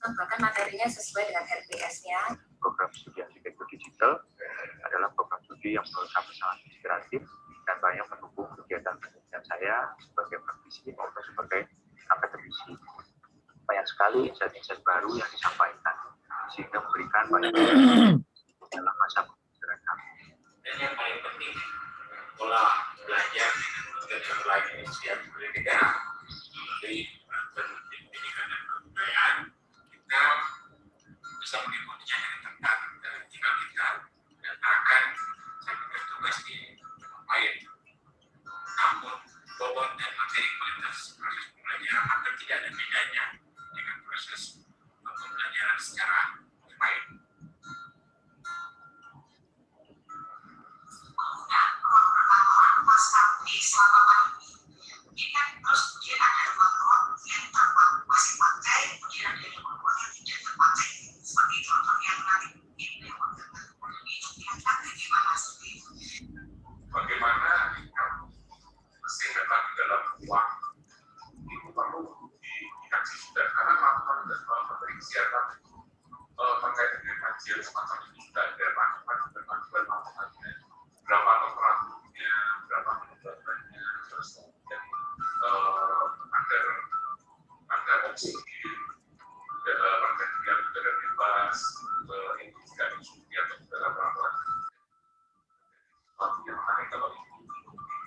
bahkan materinya sesuai dengan RPS-nya. Program studi arsitektur digital adalah program studi yang menurut kami sangat inspiratif dan banyak mendukung kegiatan penelitian saya sebagai praktisi maupun sebagai akademisi. Banyak sekali insight-insight baru yang disampaikan sehingga memberikan banyak dalam masa pembelajaran kami. Dan yang paling penting, pola belajar dengan lain inisiatif pendidikan dari pendidikan dan kebudayaan, kita bisa mengikutinya dengan ketat dan tinggal kita dan akan sampai tugas di tempat lain. Namun, bobot dan materi kualitas proses pembelajaran hampir tidak ada bedanya dengan proses pembelajaran secara offline. Selama pandemi, kita terus kemudian ada ruang-ruang yang tampak masih pakai, kemudian ada ruang-ruang yang tidak terpakai. Seperti contoh yang menarik mungkin yang itu kelihatan bagaimana seperti itu. Bagaimana kesehatan di dalam ruang itu perlu dikaji sudah karena melakukan materi kesehatan terkait dengan kajian semacam ini sudah ada panduan matematikanya berapa temperaturnya, berapa kelembabannya, terus kemudian agar oksigen, agar dia udara bebas, itu juga instruksi atau udara pelan-pelan. Yang menarik kalau ini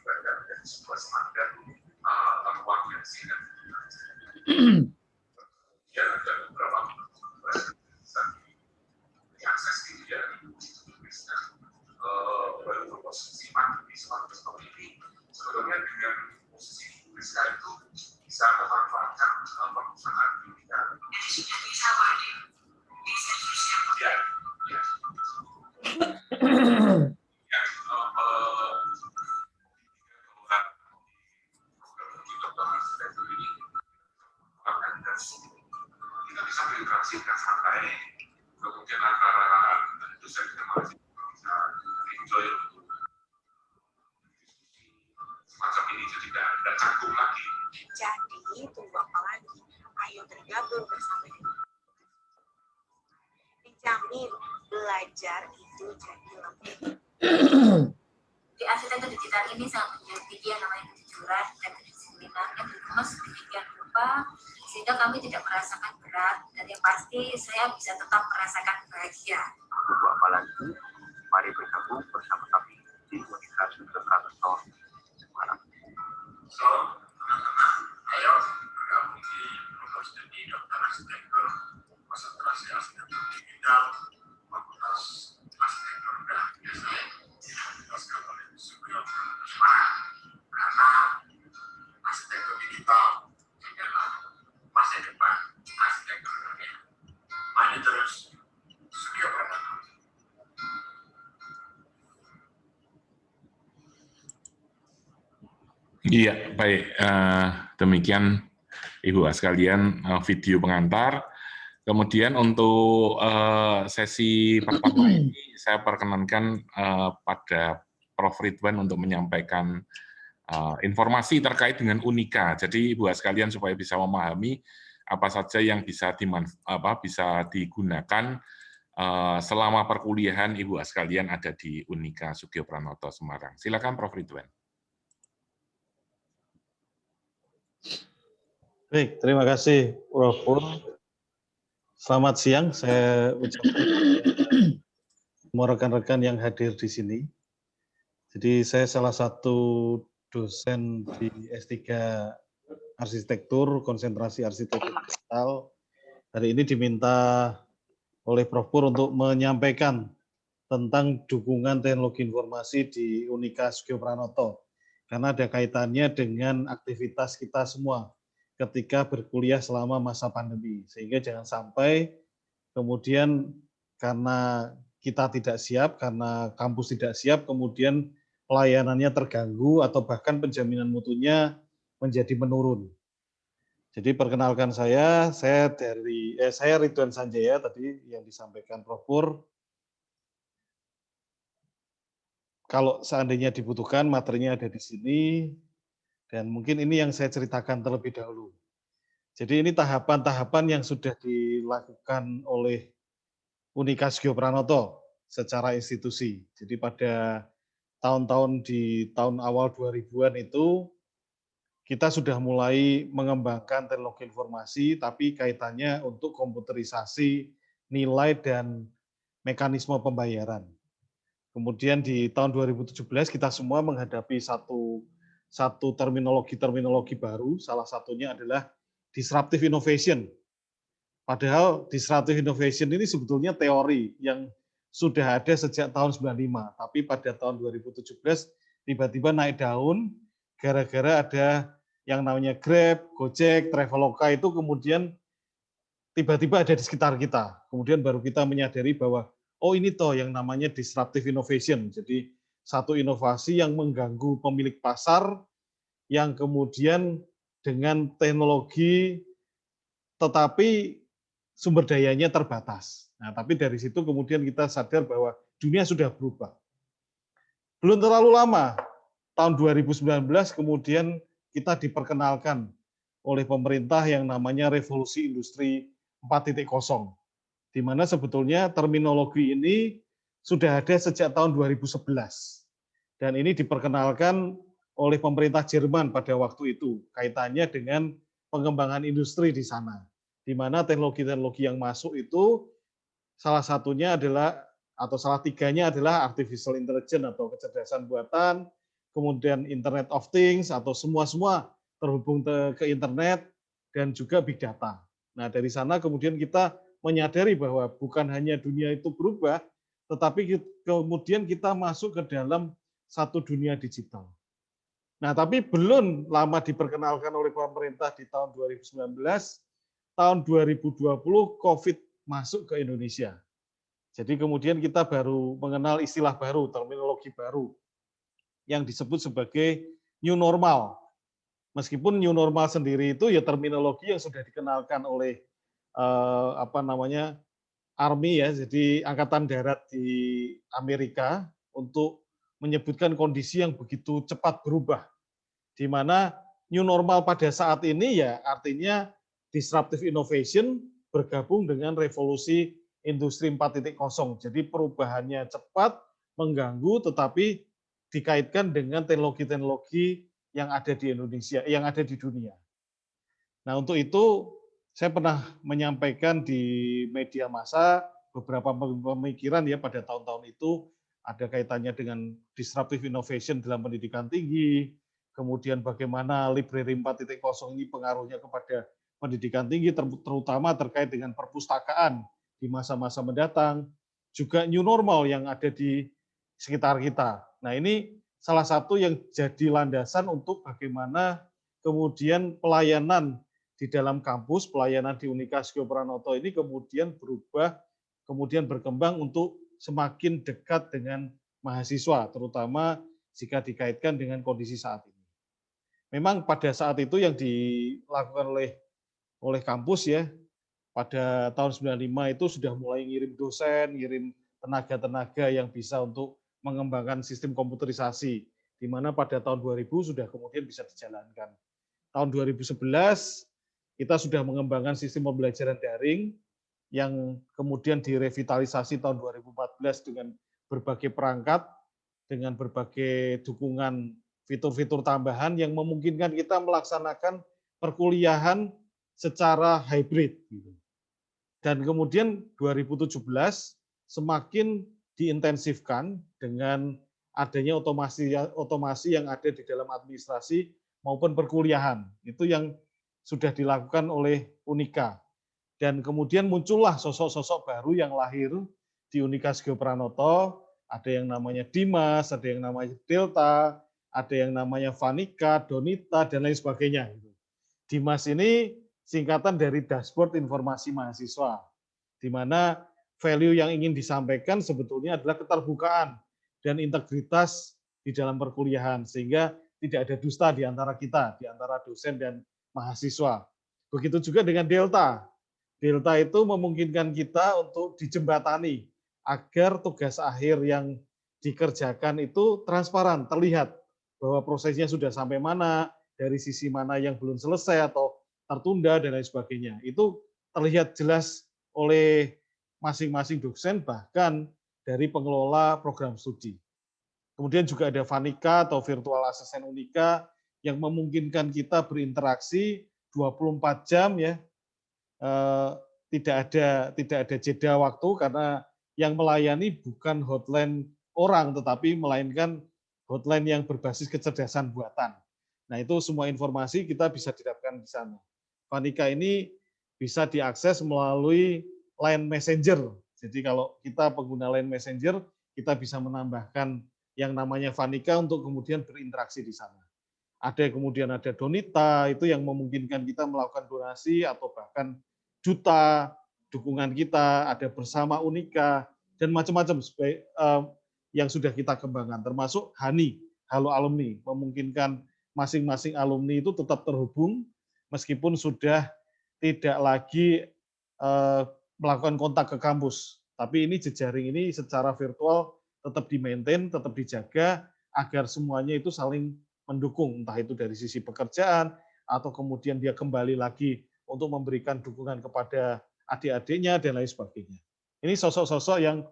berada di sebuah standar ruang yang singkat. Ya, ada beberapa bisa diakses di dia baru berposisi di suatu ini sebetulnya dengan posisi Rizka itu bisa memanfaatkan perusahaan pendidikan. Jadi sudah bisa berdiri di institusi yang ya. Yang kita bisa berinteraksi dengan santai, kemudian antara dosen dan mahasiswa bisa enjoy semacam ini, jadi tidak canggung lagi. Jadi, tunggu apa lagi? Ayo bergabung bersama dengan dijamin belajar itu jadi lebih. Di arsitektur digital ini sangat menjadi yang namanya kejujuran dan kedisiplinan yang dikemas sedemikian rupa sehingga kami tidak merasakan berat dan yang pasti saya bisa tetap merasakan bahagia. Tunggu apa lagi? Mari bergabung bersama kami di Universitas Pranoto Semarang. So, teman-teman, ayo bergabung di program studi Dokter Arsitektur, konsentrasi arsitektur digital, Fakultas Arsitektur dan Desain, Universitas Katolik Supriyo Semarang. Karena arsitektur digital adalah masa depan arsitektur dunia. Maju terus, Supriyo Pranoto. Iya, baik. Demikian Ibu sekalian video pengantar. Kemudian untuk sesi pertama ini saya perkenankan pada Prof. Ridwan untuk menyampaikan informasi terkait dengan Unika. Jadi Ibu sekalian supaya bisa memahami apa saja yang bisa digunakan selama perkuliahan Ibu sekalian ada di Unika Sugio Pranoto Semarang. Silakan Prof. Ridwan. Baik, terima kasih Prof. Pur. Selamat siang, saya ucapkan semua rekan-rekan yang hadir di sini. Jadi saya salah satu dosen di S3 Arsitektur, konsentrasi arsitektur digital. Hari ini diminta oleh Prof. Pur untuk menyampaikan tentang dukungan teknologi informasi di Unika Sugio Pranoto. Karena ada kaitannya dengan aktivitas kita semua ketika berkuliah selama masa pandemi. Sehingga jangan sampai kemudian karena kita tidak siap, karena kampus tidak siap, kemudian pelayanannya terganggu atau bahkan penjaminan mutunya menjadi menurun. Jadi perkenalkan saya Ridwan Sanjaya tadi yang disampaikan Prof. Pur. Kalau seandainya dibutuhkan materinya ada di sini dan mungkin ini yang saya ceritakan terlebih dahulu. Jadi ini tahapan-tahapan yang sudah dilakukan oleh Unika Sugio Pranoto secara institusi. Jadi pada tahun-tahun di tahun awal 2000-an itu kita sudah mulai mengembangkan teknologi informasi, tapi kaitannya untuk komputerisasi nilai dan mekanisme pembayaran. Kemudian di tahun 2017 kita semua menghadapi satu terminologi baru, salah satunya adalah disruptive innovation. Padahal disruptive innovation ini sebetulnya teori yang sudah ada sejak tahun 95, tapi pada tahun 2017 tiba-tiba naik daun gara-gara ada yang namanya Grab, Gojek, Traveloka itu kemudian tiba-tiba ada di sekitar kita. Kemudian baru kita menyadari bahwa oh ini toh yang namanya disruptive innovation. Jadi satu inovasi yang mengganggu pemilik pasar yang kemudian dengan teknologi tetapi sumber dayanya terbatas. Nah, tapi dari situ kemudian kita sadar bahwa dunia sudah berubah. Belum terlalu lama, tahun 2019 kemudian kita diperkenalkan oleh pemerintah yang namanya revolusi industri 4.0, di mana sebetulnya terminologi ini sudah ada sejak tahun 2011. Dan ini diperkenalkan oleh pemerintah Jerman pada waktu itu, kaitannya dengan pengembangan industri di sana, di mana teknologi-teknologi yang masuk itu salah satunya adalah, atau salah tiganya adalah artificial intelligence atau kecerdasan buatan, kemudian Internet of Things atau semua terhubung ke internet, dan juga big data. Nah dari sana kemudian kita menyadari bahwa bukan hanya dunia itu berubah, tetapi kemudian kita masuk ke dalam satu dunia digital. Nah tapi belum lama diperkenalkan oleh pemerintah di tahun 2019, tahun 2020 COVID masuk ke Indonesia. Jadi kemudian kita baru mengenal istilah baru, terminologi baru, yang disebut sebagai new normal. Meskipun new normal sendiri itu ya terminologi yang sudah dikenalkan oleh Army ya, jadi Angkatan Darat di Amerika untuk menyebutkan kondisi yang begitu cepat berubah, di mana new normal pada saat ini ya artinya disruptive innovation bergabung dengan revolusi industri 4.0. Jadi perubahannya cepat, mengganggu, tetapi dikaitkan dengan teknologi-teknologi yang ada di Indonesia, yang ada di dunia. Nah, untuk itu saya pernah menyampaikan di media massa beberapa pemikiran ya pada tahun-tahun itu, ada kaitannya dengan disruptive innovation dalam pendidikan tinggi, kemudian bagaimana library 4.0 ini pengaruhnya kepada pendidikan tinggi, terutama terkait dengan perpustakaan di masa-masa mendatang, juga new normal yang ada di sekitar kita. Nah ini salah satu yang jadi landasan untuk bagaimana kemudian pelayanan di dalam kampus, pelayanan di Unika Sugio Pranoto ini kemudian berubah, kemudian berkembang untuk semakin dekat dengan mahasiswa, terutama jika dikaitkan dengan kondisi saat ini. Memang pada saat itu yang dilakukan oleh kampus ya, pada tahun 95 itu sudah mulai ngirim dosen, ngirim tenaga-tenaga yang bisa untuk mengembangkan sistem komputerisasi, di mana pada tahun 2000 sudah kemudian bisa dijalankan. Tahun 2011 kita sudah mengembangkan sistem pembelajaran daring yang kemudian direvitalisasi tahun 2014 dengan berbagai perangkat, dengan berbagai dukungan fitur-fitur tambahan yang memungkinkan kita melaksanakan perkuliahan secara hybrid. Dan kemudian 2017 semakin diintensifkan dengan adanya otomasi yang ada di dalam administrasi maupun perkuliahan. Itu yang sudah dilakukan oleh Unika. Dan kemudian muncullah sosok-sosok baru yang lahir di Unika Sugio Pranoto. Ada yang namanya Dimas, ada yang namanya Delta, ada yang namanya Vanika, Donita, dan lain sebagainya. Dimas ini singkatan dari Dashboard Informasi Mahasiswa, di mana value yang ingin disampaikan sebetulnya adalah keterbukaan dan integritas di dalam perkuliahan, sehingga tidak ada dusta di antara kita, di antara dosen dan mahasiswa. Begitu juga dengan Delta. Delta itu memungkinkan kita untuk dijembatani agar tugas akhir yang dikerjakan itu transparan, terlihat bahwa prosesnya sudah sampai mana, dari sisi mana yang belum selesai atau tertunda dan lain sebagainya. Itu terlihat jelas oleh masing-masing dosen, bahkan dari pengelola program studi. Kemudian juga ada Vanika atau Virtual Assistant Unika yang memungkinkan kita berinteraksi 24 jam ya. Tidak ada jeda waktu karena yang melayani bukan hotline orang tetapi melainkan hotline yang berbasis kecerdasan buatan. Nah, itu semua informasi kita bisa didapatkan di sana. Vanika ini bisa diakses melalui Line Messenger. Jadi kalau kita pengguna Line Messenger, kita bisa menambahkan yang namanya Vanika untuk kemudian berinteraksi di sana. Kemudian ada Donita, itu yang memungkinkan kita melakukan donasi atau bahkan duta dukungan kita, ada Bersama Unika, dan macam-macam yang sudah kita kembangkan, termasuk Hani, Halo Alumni, memungkinkan masing-masing alumni itu tetap terhubung meskipun sudah tidak lagi melakukan kontak ke kampus. Tapi ini jejaring ini secara virtual tetap di-maintain, tetap dijaga agar semuanya itu saling mendukung, entah itu dari sisi pekerjaan atau kemudian dia kembali lagi untuk memberikan dukungan kepada adik-adiknya dan lain sebagainya. Ini sosok-sosok yang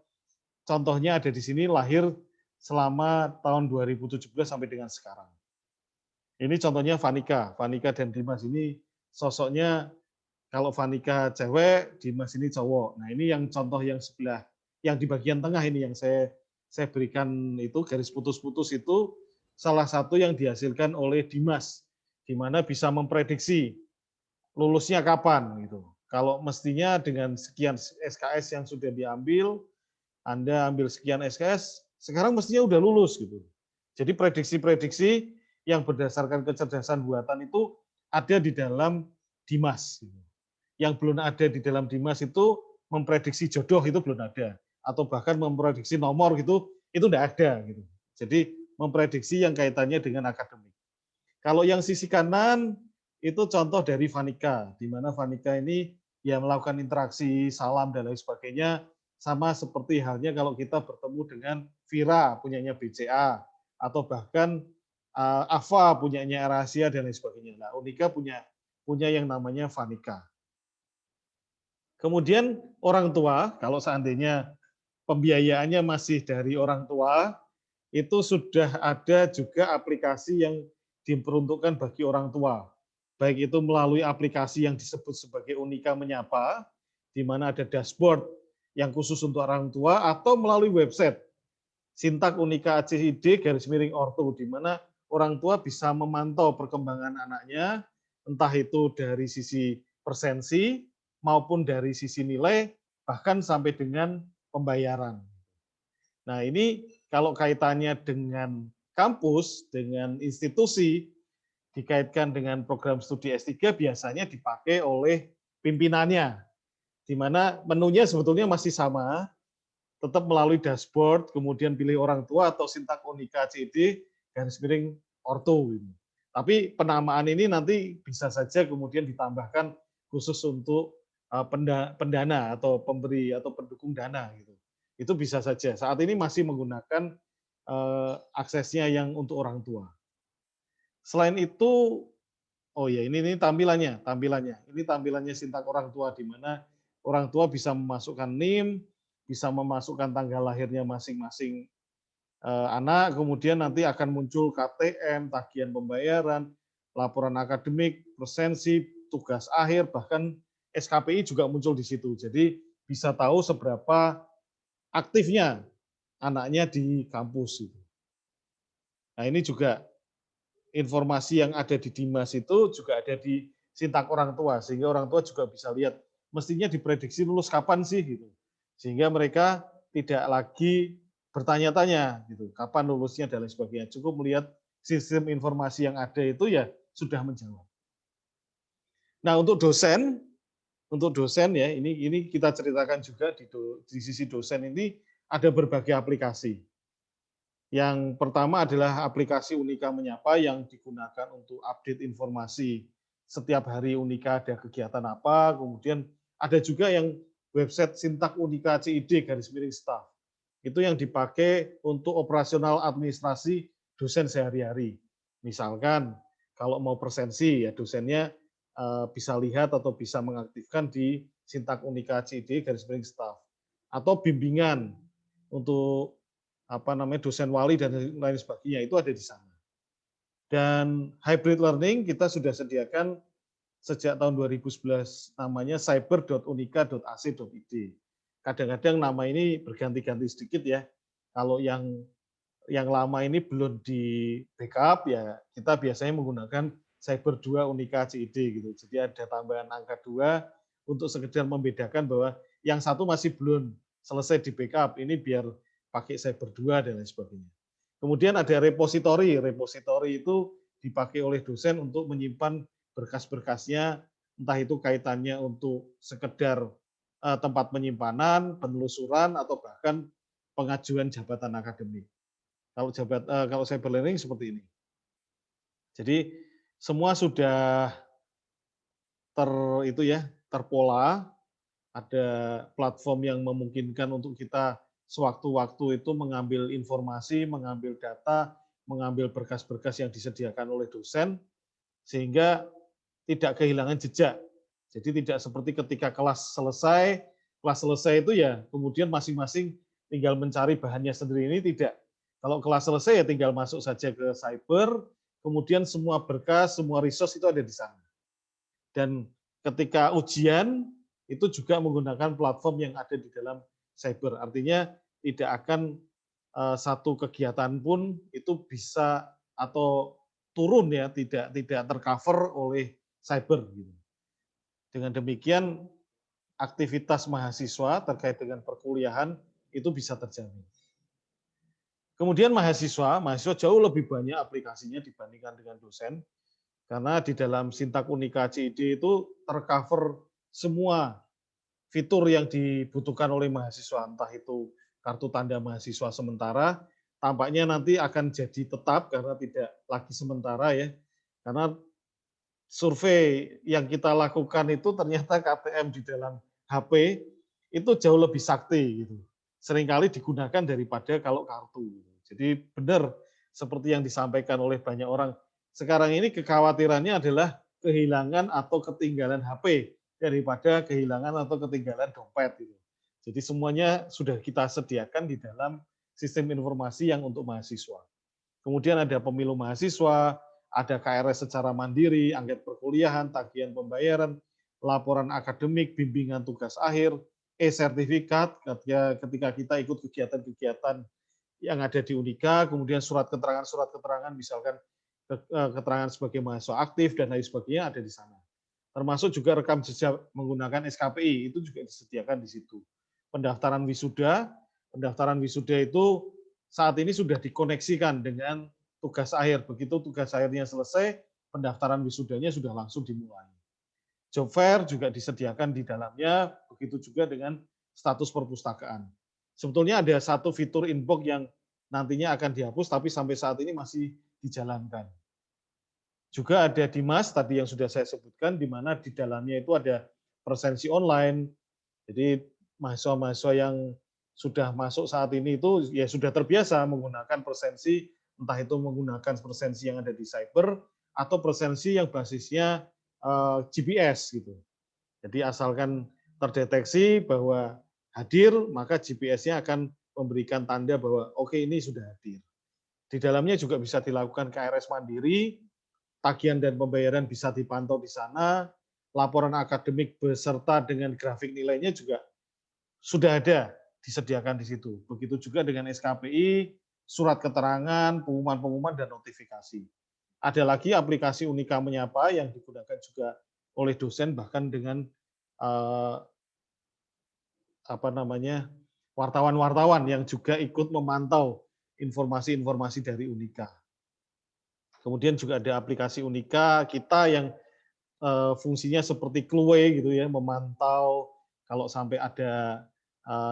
contohnya ada di sini lahir selama tahun 2017 sampai dengan sekarang. Ini contohnya Vanika dan Dimas ini sosoknya, kalau Vanika cewek, Dimas ini cowok. Nah, ini yang contoh yang sebelah, yang di bagian tengah ini yang saya berikan itu garis putus-putus itu salah satu yang dihasilkan oleh Dimas, di mana bisa memprediksi lulusnya kapan gitu. Kalau mestinya dengan sekian SKS yang sudah diambil, Anda ambil sekian SKS, sekarang mestinya udah lulus gitu. Jadi prediksi-prediksi yang berdasarkan kecerdasan buatan itu ada di dalam Dimas. Yang belum ada di dalam Dimas itu memprediksi jodoh itu belum ada, atau bahkan memprediksi nomor gitu itu tidak ada gitu. Jadi memprediksi yang kaitannya dengan akademik. Kalau yang sisi kanan itu contoh dari Vanika, di mana Vanika ini ya melakukan interaksi, salam dan lain sebagainya, sama seperti halnya kalau kita bertemu dengan Vira punyanya BCA, atau bahkan Ava punyanya Rahasia dan lain sebagainya. Nah, Unika punya yang namanya Vanika. Kemudian orang tua, kalau seandainya pembiayaannya masih dari orang tua, itu sudah ada juga aplikasi yang diperuntukkan bagi orang tua. Baik itu melalui aplikasi yang disebut sebagai Unika Menyapa, di mana ada dashboard yang khusus untuk orang tua, atau melalui website Sintak Unika /Ortu, di mana orang tua bisa memantau perkembangan anaknya, entah itu dari sisi persensi maupun dari sisi nilai, bahkan sampai dengan pembayaran. Nah, ini kalau kaitannya dengan kampus, dengan institusi, dikaitkan dengan program studi S3 biasanya dipakai oleh pimpinannya, di mana menunya sebetulnya masih sama, tetap melalui dashboard, kemudian pilih orang tua atau Sintak Unika /Ortu. Tapi penamaan ini nanti bisa saja kemudian ditambahkan khusus untuk pendana atau pemberi atau pendukung dana gitu. Itu bisa saja. Saat ini masih menggunakan aksesnya yang untuk orang tua. Selain itu, oh ya ini tampilannya. Ini tampilannya Sintak orang tua, di mana orang tua bisa memasukkan NIM, bisa memasukkan tanggal lahirnya masing-masing anak, kemudian nanti akan muncul KTM, tagihan pembayaran, laporan akademik, presensi, tugas akhir, bahkan SKPI juga muncul di situ. Jadi bisa tahu seberapa aktifnya anaknya di kampus. Nah, ini juga informasi yang ada di Dimas itu juga ada di Sintak orang tua, sehingga orang tua juga bisa lihat mestinya diprediksi lulus kapan sih gitu. Sehingga mereka tidak lagi bertanya-tanya gitu, kapan lulusnya dan lain sebagainya. Cukup melihat sistem informasi yang ada itu ya sudah menjawab. Nah, untuk dosen ya, ini kita ceritakan juga di sisi dosen ini ada berbagai aplikasi. Yang pertama adalah aplikasi Unika Menyapa yang digunakan untuk update informasi. Setiap hari Unika ada kegiatan apa, kemudian ada juga yang website Sintak Unika /Staff. Itu yang dipakai untuk operasional administrasi dosen sehari-hari. Misalkan kalau mau presensi ya dosennya bisa lihat atau bisa mengaktifkan di Sintak Unika CID-staff atau bimbingan untuk dosen wali dan lain sebagainya itu ada di sana. Dan hybrid learning kita sudah sediakan sejak tahun 2011 namanya cyber.unika.ac.id. Kadang-kadang nama ini berganti-ganti sedikit ya. Kalau yang lama ini belum di backup ya kita biasanya menggunakan Cyber 2 Unika CID gitu. Jadi ada tambahan angka 2 untuk sekedar membedakan bahwa yang satu masih belum selesai di backup, ini biar pakai Cyber 2 dan lain sebagainya. Kemudian ada repositori. Repositori itu dipakai oleh dosen untuk menyimpan berkas-berkasnya, entah itu kaitannya untuk sekedar tempat penyimpanan, penelusuran, atau bahkan pengajuan jabatan akademik. Kalau cyber learning seperti ini. Jadi semua sudah terpola, ada platform yang memungkinkan untuk kita sewaktu-waktu itu mengambil informasi, mengambil data, mengambil berkas-berkas yang disediakan oleh dosen, sehingga tidak kehilangan jejak. Jadi tidak seperti ketika kelas selesai itu ya kemudian masing-masing tinggal mencari bahannya sendiri, ini tidak. Kalau kelas selesai ya tinggal masuk saja ke cyber, kemudian semua berkas, semua resource itu ada di sana. Dan ketika ujian itu juga menggunakan platform yang ada di dalam cyber. Artinya tidak akan satu kegiatan pun itu bisa atau turun ya, tidak tercover oleh cyber. Dengan demikian aktivitas mahasiswa terkait dengan perkuliahan itu bisa terjamin. Kemudian mahasiswa jauh lebih banyak aplikasinya dibandingkan dengan dosen, karena di dalam Sintak Unika CID itu tercover semua fitur yang dibutuhkan oleh mahasiswa, entah itu kartu tanda mahasiswa sementara, tampaknya nanti akan jadi tetap karena tidak lagi sementara ya, karena survei yang kita lakukan itu ternyata KTM di dalam HP itu jauh lebih sakti gitu. Seringkali digunakan daripada kalau kartu. Jadi benar seperti yang disampaikan oleh banyak orang. Sekarang ini kekhawatirannya adalah kehilangan atau ketinggalan HP daripada kehilangan atau ketinggalan dompet gitu. Jadi semuanya sudah kita sediakan di dalam sistem informasi yang untuk mahasiswa. Kemudian ada pemilu mahasiswa, ada KRS secara mandiri, angket perkuliahan, tagihan pembayaran, laporan akademik, bimbingan tugas akhir, e-sertifikat ketika kita ikut kegiatan-kegiatan yang ada di Unika, kemudian surat keterangan misalkan keterangan sebagai mahasiswa aktif dan lain sebagainya ada di sana. Termasuk juga rekam jejak menggunakan SKPI itu juga disediakan di situ. Pendaftaran wisuda itu saat ini sudah dikoneksikan dengan tugas akhir. Begitu tugas akhirnya selesai, pendaftaran wisudanya sudah langsung dimulai. Job fair juga disediakan di dalamnya, begitu juga dengan status perpustakaan. Sebetulnya ada satu fitur inbox yang nantinya akan dihapus, tapi sampai saat ini masih dijalankan. Juga ada Dimas, tadi yang sudah saya sebutkan, di mana di dalamnya itu ada presensi online. Jadi mahasiswa-mahasiswa yang sudah masuk saat ini itu ya sudah terbiasa menggunakan presensi, entah itu menggunakan presensi yang ada di cyber, atau presensi yang basisnya GPS gitu. Jadi asalkan terdeteksi bahwa hadir, maka GPS-nya akan memberikan tanda bahwa oke, ini sudah hadir. Di dalamnya juga bisa dilakukan KRS mandiri, tagihan dan pembayaran bisa dipantau di sana, laporan akademik beserta dengan grafik nilainya juga sudah ada disediakan di situ. Begitu juga dengan SKPI, surat keterangan, pengumuman-pengumuman, dan notifikasi. Ada lagi aplikasi Unika Menyapa yang digunakan juga oleh dosen, bahkan dengan wartawan-wartawan yang juga ikut memantau informasi-informasi dari Unika. Kemudian juga ada aplikasi Unika kita yang fungsinya seperti Clue gitu ya, memantau kalau sampai ada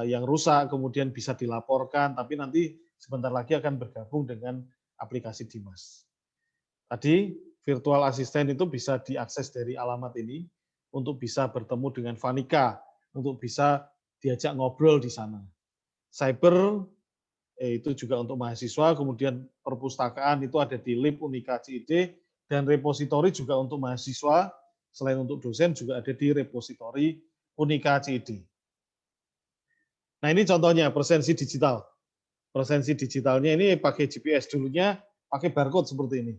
yang rusak kemudian bisa dilaporkan, tapi nanti sebentar lagi akan bergabung dengan aplikasi Dimas. Tadi virtual assistant itu bisa diakses dari alamat ini untuk bisa bertemu dengan Vanika, untuk bisa diajak ngobrol di sana. Cyber itu juga untuk mahasiswa, kemudian perpustakaan itu ada di Lib Unika CID, dan repositori juga untuk mahasiswa, selain untuk dosen juga ada di repositori Unika CID. Nah ini contohnya presensi digital. Presensi digitalnya ini pakai GPS, dulunya pakai barcode seperti ini.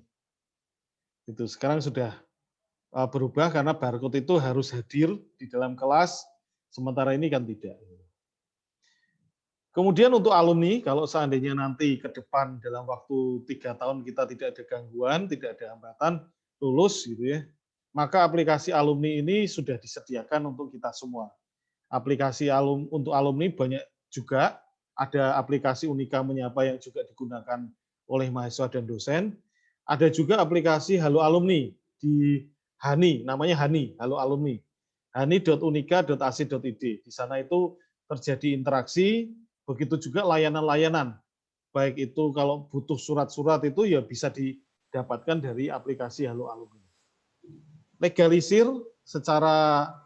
Itu sekarang sudah berubah karena barcode itu harus hadir di dalam kelas, sementara ini kan tidak. Kemudian untuk alumni, kalau seandainya nanti ke depan dalam waktu 3 tahun kita tidak ada gangguan, tidak ada hambatan, lulus gitu ya, maka aplikasi alumni ini sudah disediakan untuk kita semua. Aplikasi untuk alumni banyak juga, ada aplikasi Unika Menyapa yang juga digunakan oleh mahasiswa dan dosen. Ada juga aplikasi Halo Alumni di Hani, namanya Hani, Halo Alumni. hani.unika.ac.id. Di sana itu terjadi interaksi, begitu juga layanan-layanan. Baik itu kalau butuh surat-surat itu ya bisa didapatkan dari aplikasi Halo Alumni. Legalisir secara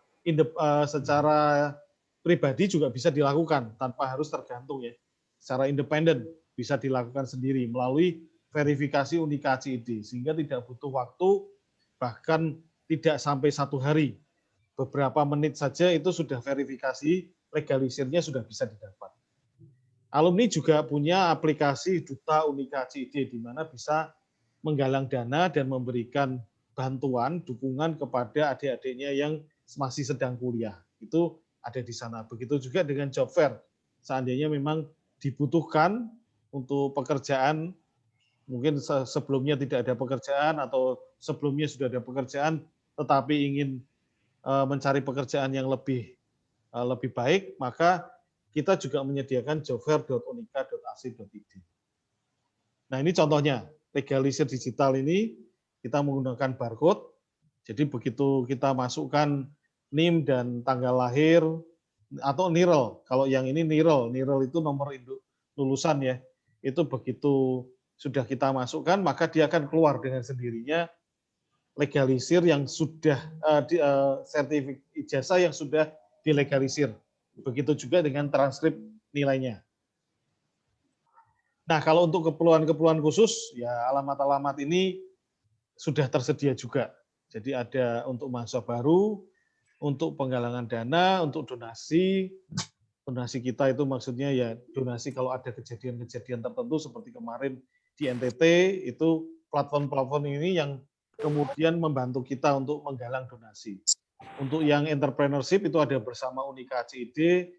pribadi juga bisa dilakukan tanpa harus tergantung ya. Secara independen bisa dilakukan sendiri melalui verifikasi Unika CID sehingga tidak butuh waktu, bahkan tidak sampai 1 hari. Beberapa menit saja itu sudah verifikasi, legalisirnya sudah bisa didapat. Alumni juga punya aplikasi Duta Unika CID di mana bisa menggalang dana dan memberikan bantuan, dukungan kepada adik-adiknya yang masih sedang kuliah. Itu ada di sana. Begitu juga dengan job fair. Seandainya memang dibutuhkan untuk pekerjaan, mungkin sebelumnya tidak ada pekerjaan atau sebelumnya sudah ada pekerjaan, tetapi ingin mencari pekerjaan yang lebih baik, maka kita juga menyediakan jobfair.unika.ac.id. Nah ini contohnya, legalisir digital ini kita menggunakan barcode, jadi begitu kita masukkan NIM dan tanggal lahir, atau NIRL, kalau yang ini NIRL itu nomor induk lulusan ya, itu begitu sudah kita masukkan, maka dia akan keluar dengan sendirinya legalisir yang sudah sertifikat ijazah yang sudah dilegalisir. Begitu juga dengan transkrip nilainya. Nah, kalau untuk keperluan-keperluan khusus, ya alamat-alamat ini sudah tersedia juga. Jadi ada untuk mahasiswa baru, untuk penggalangan dana, untuk donasi. Donasi kita itu maksudnya ya donasi kalau ada kejadian-kejadian tertentu seperti kemarin di NTT, itu platform-platform ini yang kemudian membantu kita untuk menggalang donasi. Untuk yang entrepreneurship itu ada bersama Unika CID.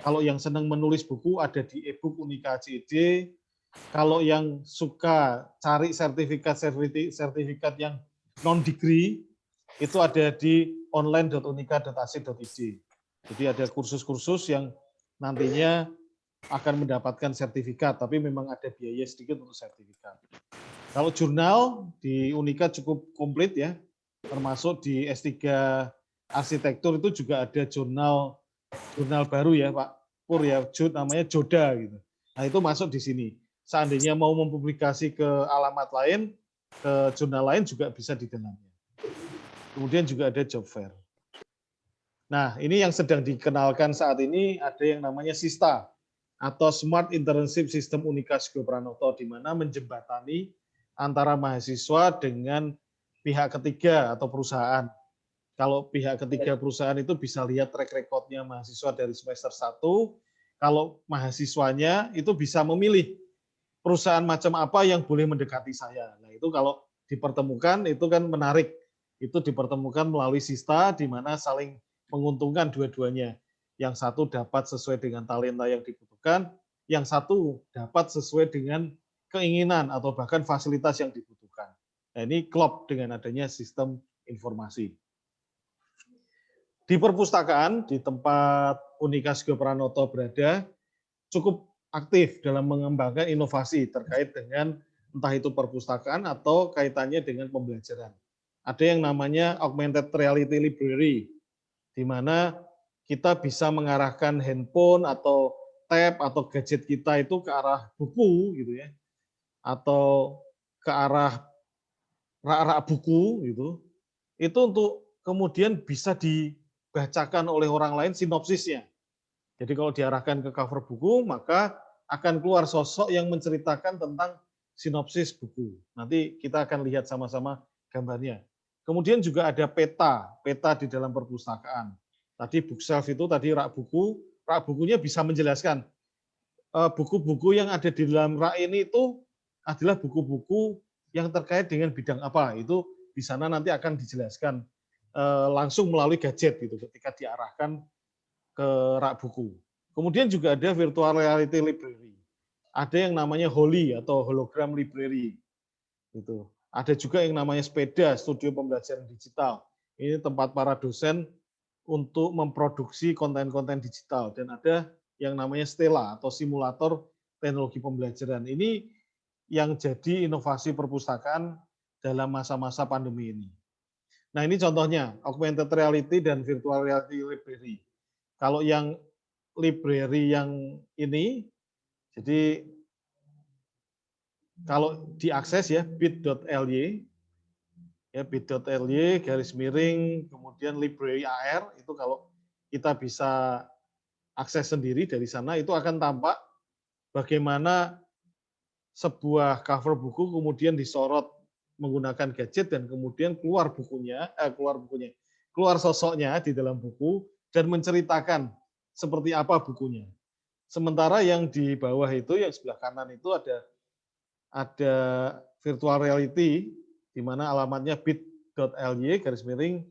Kalau yang senang menulis buku ada di e-book Unika CID. Kalau yang suka cari sertifikat yang non-degree, itu ada di online.unika.ac.id. Jadi ada kursus-kursus yang nantinya akan mendapatkan sertifikat, tapi memang ada biaya sedikit untuk sertifikat. Kalau jurnal di Unika cukup komplit ya, termasuk di S3 arsitektur itu juga ada jurnal baru ya Pak Pur ya, namanya Joda gitu. Nah itu masuk di sini. Seandainya mau mempublikasi ke alamat lain, ke jurnal lain juga bisa di dalamnya. Kemudian juga ada job fair. Nah ini yang sedang dikenalkan saat ini ada yang namanya SISTA atau Smart Internship System Unika Sugio Pranoto, di mana menjembatani antara mahasiswa dengan pihak ketiga atau perusahaan. Kalau pihak ketiga perusahaan itu bisa lihat track record-nya mahasiswa dari semester 1, kalau mahasiswanya itu bisa memilih perusahaan macam apa yang boleh mendekati saya. Nah itu kalau dipertemukan itu kan menarik. Itu dipertemukan melalui SISTA di mana saling menguntungkan dua-duanya. Yang satu dapat sesuai dengan talenta yang dibutuhkan, yang satu dapat sesuai dengan keinginan atau bahkan fasilitas yang dibutuhkan. Nah ini klop dengan adanya sistem informasi. Di perpustakaan, di tempat Unika Sugio Pranoto berada, cukup aktif dalam mengembangkan inovasi terkait dengan entah itu perpustakaan atau kaitannya dengan pembelajaran. Ada yang namanya Augmented Reality Library, di mana kita bisa mengarahkan handphone atau tab atau gadget kita itu ke arah buku gitu ya, atau ke arah rak-rak buku gitu. Itu untuk kemudian bisa dibacakan oleh orang lain sinopsisnya. Jadi kalau diarahkan ke cover buku, maka akan keluar sosok yang menceritakan tentang sinopsis buku. Nanti kita akan lihat sama-sama gambarnya. Kemudian juga ada peta di dalam perpustakaan. Tadi bookshelf itu tadi rak bukunya bisa menjelaskan buku-buku yang ada di dalam rak ini itu adalah buku-buku yang terkait dengan bidang apa. Itu di sana nanti akan dijelaskan langsung melalui gadget gitu ketika diarahkan ke rak buku. Kemudian juga ada virtual reality library. Ada yang namanya Holi atau hologram library. Gitu. Ada juga yang namanya Sepeda, studio pembelajaran digital. Ini tempat para dosen untuk memproduksi konten-konten digital. Dan ada yang namanya Stella atau simulator teknologi pembelajaran. Ini yang jadi inovasi perpustakaan dalam masa-masa pandemi ini. Nah ini contohnya, augmented reality dan virtual reality library. Kalau yang library yang ini, jadi kalau diakses ya bit.ly, ya bit.ly garis miring, kemudian library AR, itu kalau kita bisa akses sendiri dari sana, itu akan tampak bagaimana sebuah cover buku kemudian disorot menggunakan gadget dan kemudian keluar sosoknya di dalam buku dan menceritakan seperti apa bukunya. Sementara yang di bawah itu, yang sebelah kanan itu ada virtual reality, di mana alamatnya bit.ly garis miring,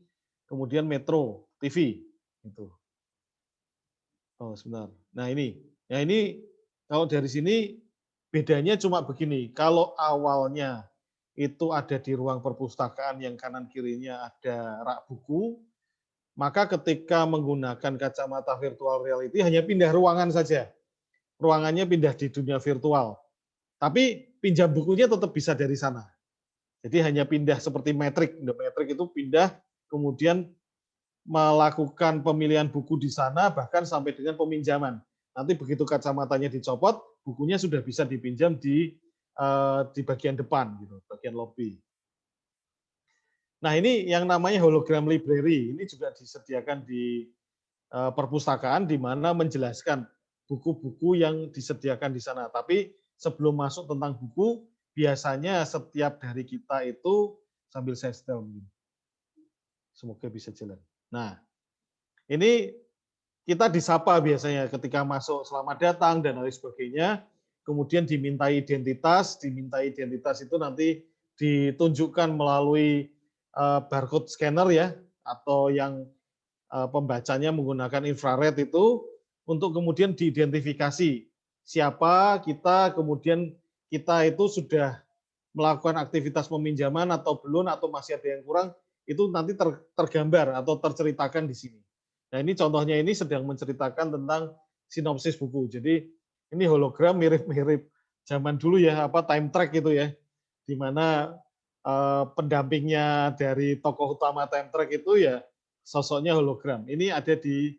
kemudian Metro TV. Itu. Oh sebentar. Nah ini kalau dari sini bedanya cuma begini. Kalau awalnya itu ada di ruang perpustakaan yang kanan kirinya ada rak buku, maka ketika menggunakan kacamata virtual reality hanya pindah ruangan saja. Ruangannya pindah di dunia virtual. Tapi pinjam bukunya tetap bisa dari sana. Jadi hanya pindah seperti metrik. Metrik itu pindah, kemudian melakukan pemilihan buku di sana, bahkan sampai dengan peminjaman. Nanti begitu kacamatanya dicopot, bukunya sudah bisa dipinjam di bagian depan, gitu, bagian lobby. Nah ini yang namanya hologram library, ini juga disediakan di perpustakaan, di mana menjelaskan buku-buku yang disediakan di sana. Tapi sebelum masuk tentang buku, biasanya setiap dari kita itu, sambil saya setel, semoga bisa jalan. Nah, ini kita disapa biasanya ketika masuk, selamat datang, dan lain sebagainya. Kemudian dimintai identitas itu nanti ditunjukkan melalui barcode scanner ya, atau yang pembacanya menggunakan infrared itu, untuk kemudian diidentifikasi siapa kita, kemudian kita itu sudah melakukan aktivitas peminjaman atau belum, atau masih ada yang kurang, itu nanti tergambar atau terceritakan di sini. Nah ini contohnya ini sedang menceritakan tentang sinopsis buku. Jadi ini hologram mirip-mirip zaman dulu ya, time track itu ya, di mana pendampingnya dari tokoh utama time track itu ya sosoknya hologram. Ini ada di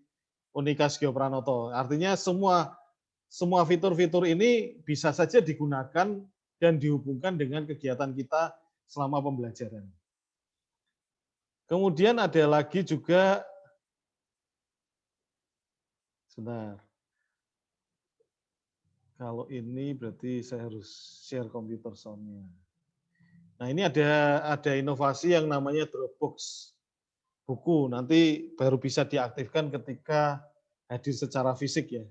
Unikas Geopranoto. Artinya semua fitur-fitur ini bisa saja digunakan dan dihubungkan dengan kegiatan kita selama pembelajaran. Kemudian ada lagi juga, sebentar. Kalau ini berarti saya harus share komputer sound-nya. Nah ini ada inovasi yang namanya Dropbox buku. Nanti baru bisa diaktifkan ketika hadir secara fisik ya.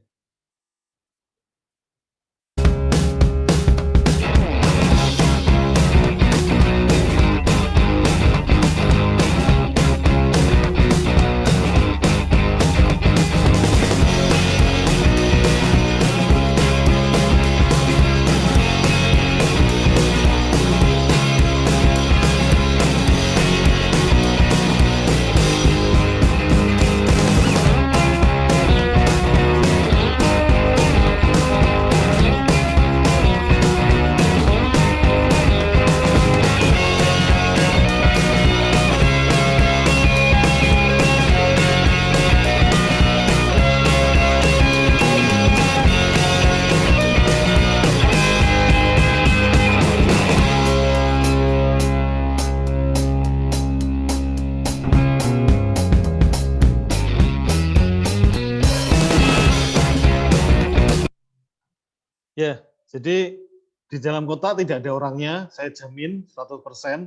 Ya, jadi di dalam kota tidak ada orangnya, saya jamin 100%.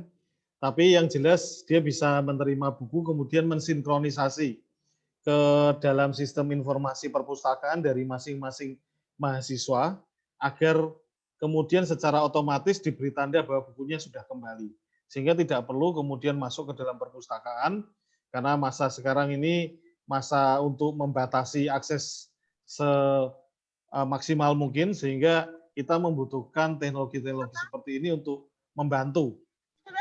Tapi yang jelas dia bisa menerima buku kemudian mensinkronisasi ke dalam sistem informasi perpustakaan dari masing-masing mahasiswa agar kemudian secara otomatis diberi tanda bahwa bukunya sudah kembali. Sehingga tidak perlu kemudian masuk ke dalam perpustakaan karena masa sekarang ini masa untuk membatasi akses semaksimal mungkin sehingga kita membutuhkan teknologi-teknologi seperti ini untuk membantu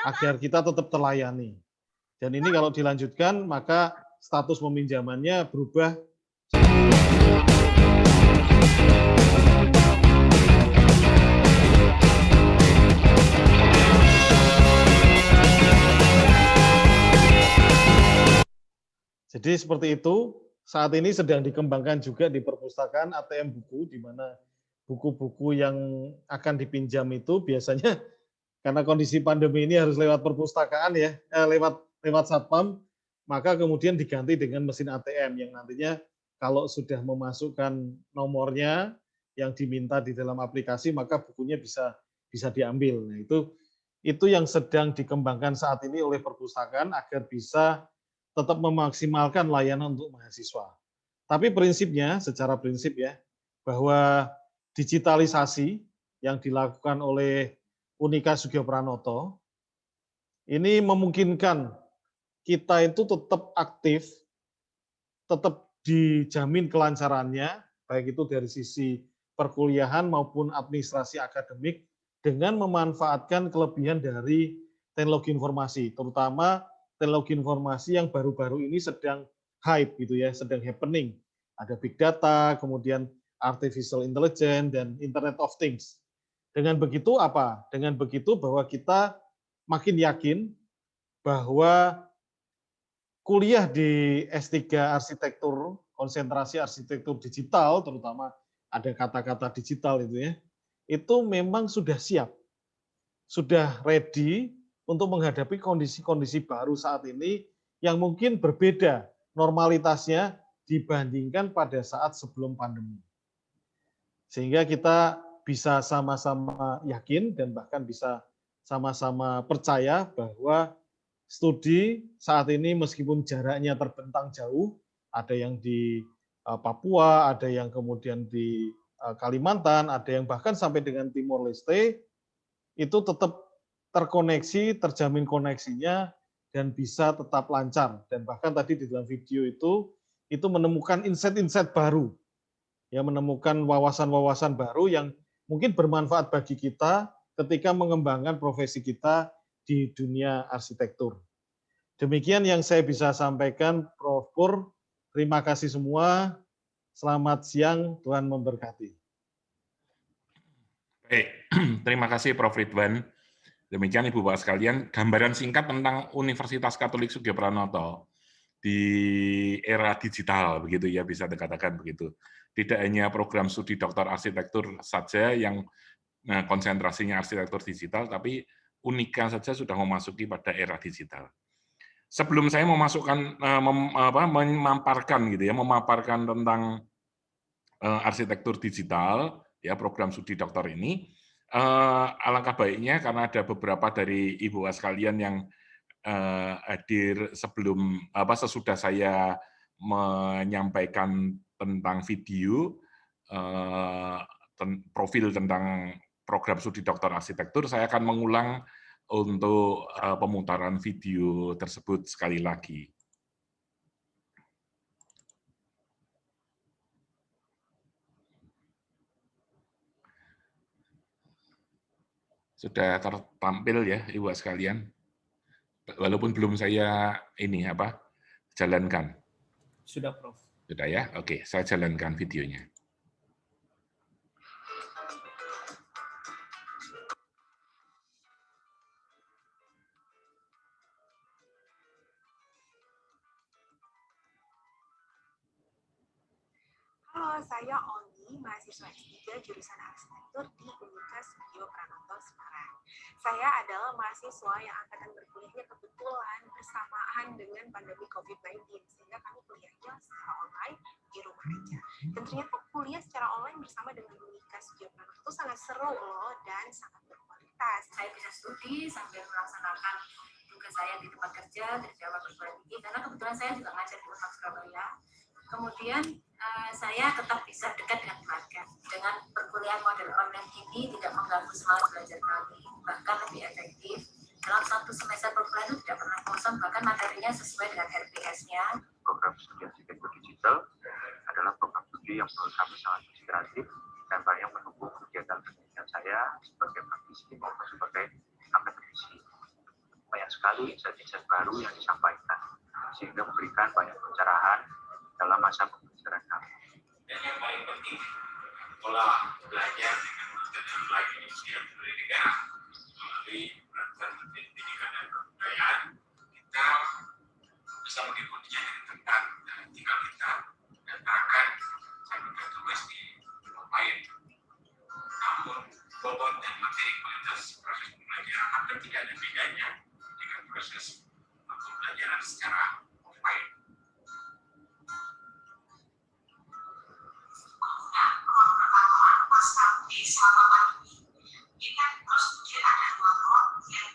agar kita tetap terlayani. Dan ini kalau dilanjutkan, maka status peminjamannya berubah. Jadi seperti itu, saat ini sedang dikembangkan juga di perpustakaan ATM buku, di mana buku-buku yang akan dipinjam itu biasanya karena kondisi pandemi ini harus lewat perpustakaan ya, lewat satpam, maka kemudian diganti dengan mesin ATM yang nantinya kalau sudah memasukkan nomornya yang diminta di dalam aplikasi, maka bukunya bisa diambil. Nah, itu yang sedang dikembangkan saat ini oleh perpustakaan agar bisa tetap memaksimalkan layanan untuk mahasiswa. Tapi prinsipnya, secara prinsip ya, bahwa digitalisasi yang dilakukan oleh Unika Sugiopranoto, ini memungkinkan kita itu tetap aktif, tetap dijamin kelancarannya, baik itu dari sisi perkuliahan maupun administrasi akademik, dengan memanfaatkan kelebihan dari teknologi informasi, terutama teknologi informasi yang baru-baru ini sedang hype gitu ya, sedang happening. Ada big data, kemudian artificial intelligence, dan Internet of Things. Dengan begitu apa? Dengan begitu bahwa kita makin yakin bahwa kuliah di S3 arsitektur, konsentrasi arsitektur digital, terutama ada kata-kata digital itu memang sudah siap, sudah ready untuk menghadapi kondisi-kondisi baru saat ini yang mungkin berbeda normalitasnya dibandingkan pada saat sebelum pandemi. Sehingga kita bisa sama-sama yakin dan bahkan bisa sama-sama percaya bahwa studi saat ini meskipun jaraknya terbentang jauh, ada yang di Papua, ada yang kemudian di Kalimantan, ada yang bahkan sampai dengan Timor Leste, itu tetap terkoneksi, terjamin koneksinya, dan bisa tetap lancar. Dan bahkan tadi di dalam video itu menemukan insight-insight baru, ya, menemukan wawasan-wawasan baru yang mungkin bermanfaat bagi kita ketika mengembangkan profesi kita di dunia arsitektur. Demikian yang saya bisa sampaikan, Prof. Pur. Terima kasih semua. Selamat siang, Tuhan memberkati. Baik, terima kasih Prof. Ridwan. Demikian Ibu Bapak sekalian, gambaran singkat tentang Universitas Katolik Sugiopranoto di era digital, begitu ya, bisa dikatakan begitu. Tidak hanya program studi doktor arsitektur saja yang konsentrasinya arsitektur digital, tapi Unika saja sudah memasuki pada era digital. Sebelum saya memaparkan gitu ya, memaparkan tentang arsitektur digital, ya program studi doktor ini, alangkah baiknya karena ada beberapa dari Ibu sekalian yang hadir sesudah saya menyampaikan tentang video profil tentang program studi doktor arsitektur, saya akan mengulang untuk pemutaran video tersebut sekali lagi. Sudah tertampil ya Ibu sekalian, walaupun belum saya jalankan. Sudah, Prof. Sudah ya, oke, saya jalankan videonya. Halo, saya Oni, mahasiswa S3 jurusan arsitektur di Unika Sugiopranoto Semarang. Saya adalah mahasiswa yang angkatan berkuliahnya kebetulan bersamaan dengan pandemi COVID-19, sehingga kami kuliahnya secara online di rumah aja. Dan ternyata kuliah secara online bersama dengan Unika Sugiopranoto itu sangat seru loh dan sangat berkualitas. Saya bisa studi sambil melaksanakan ke saya di tempat kerja, terjawab perguruan tinggi, karena kebetulan saya juga ngajar di Unhas Surabaya. Kemudian saya tetap bisa dekat dengan keluarga. Dengan perkuliahan model online ini tidak mengganggu semangat belajar kami, bahkan lebih efektif. Dalam satu semester perkuliahan itu tidak pernah kosong, bahkan materinya sesuai dengan RPS-nya. Program studi arsitektur digital adalah program studi yang menurut kami sangat inspiratif dan banyak mendukung kegiatan pendidikan saya sebagai praktisi maupun sebagai akademisi. Banyak sekali insight-insight baru yang disampaikan, sehingga memberikan banyak pencerahan dalam masa pembelajaran kami. Dan yang paling penting, pola belajar dengan metode online inisiatif pendidikan melalui peraturan Menteri Pendidikan dan Kebudayaan, kita bisa mengikutinya dengan ketat. Dan tinggal kita datakan sampai tulis di online. Namun bobot dan materi kualitas proses pembelajaran hampir tidak ada bedanya dengan proses pembelajaran secara offline. Selama pandemi, kita terus kemudian ada dua blok yang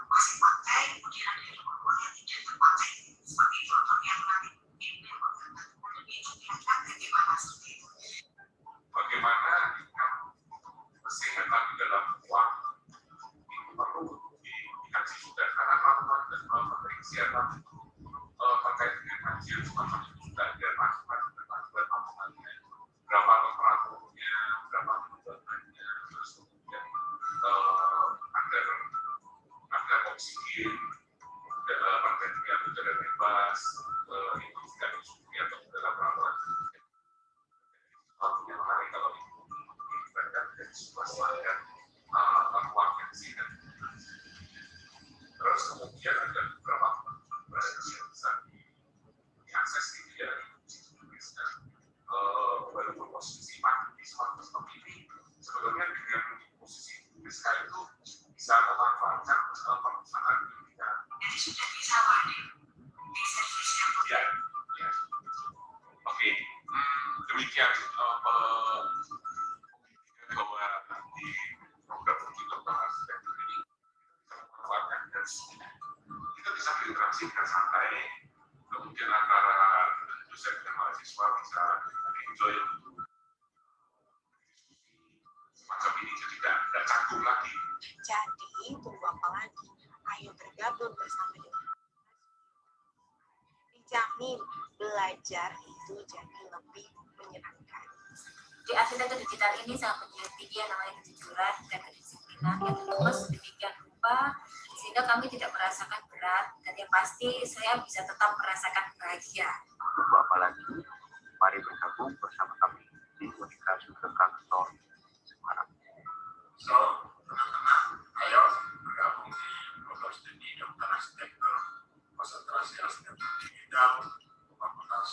masih pakai, kemudian ada yang tidak terpakai, seperti contoh yang nanti itu kira-kira bagaimana seperti itu. Bagaimana kesehatan di dalam uang itu perlu dikaji juga, karena melakukan dan melakukan kesehatan terkait dengan hasil semacam itu juga ada masukan berapa temperaturnya, berapa kelembabannya, terus kemudian ada oksigen, ada udara bebas, itu juga diskusi atau dalam perawatan. Yang menarik kalau diberikan dari sebuah standar ruang yang sehat. Terus kemudian ada beberapa yang bisa diakses di media walaupun posisi di suatu seperti ini sebetulnya dengan posisi BSK itu bisa memanfaatkan perusahaan pendidikan. Jadi sudah bisa di servisnya. Ya, ya. Oke, demikian bahwa di program studi dokter arsitektur ini kita memanfaatkan dan kita bisa berinteraksi dengan santai, kemudian antara dosen dan mahasiswa bisa enjoy semacam ini, jadi tidak canggung lagi. Jadi tunggu apa lagi? Ayo bergabung bersama dengan dijamin belajar itu jadi lebih menyenangkan. Di arsitektur digital ini sangat menjunjung tinggi yang namanya kejujuran dan kedisiplinan yang dikemas sedemikian rupa sehingga kami tidak merasakan berat, dan yang pasti saya bisa tetap merasakan bahagia. Tunggu apa lagi? Mari bergabung bersama kami di Universitas Kantor Semarang. So, teman-teman, ayo bergabung di program studi dokter arsitektur, konsentrasi arsitektur digital, Fakultas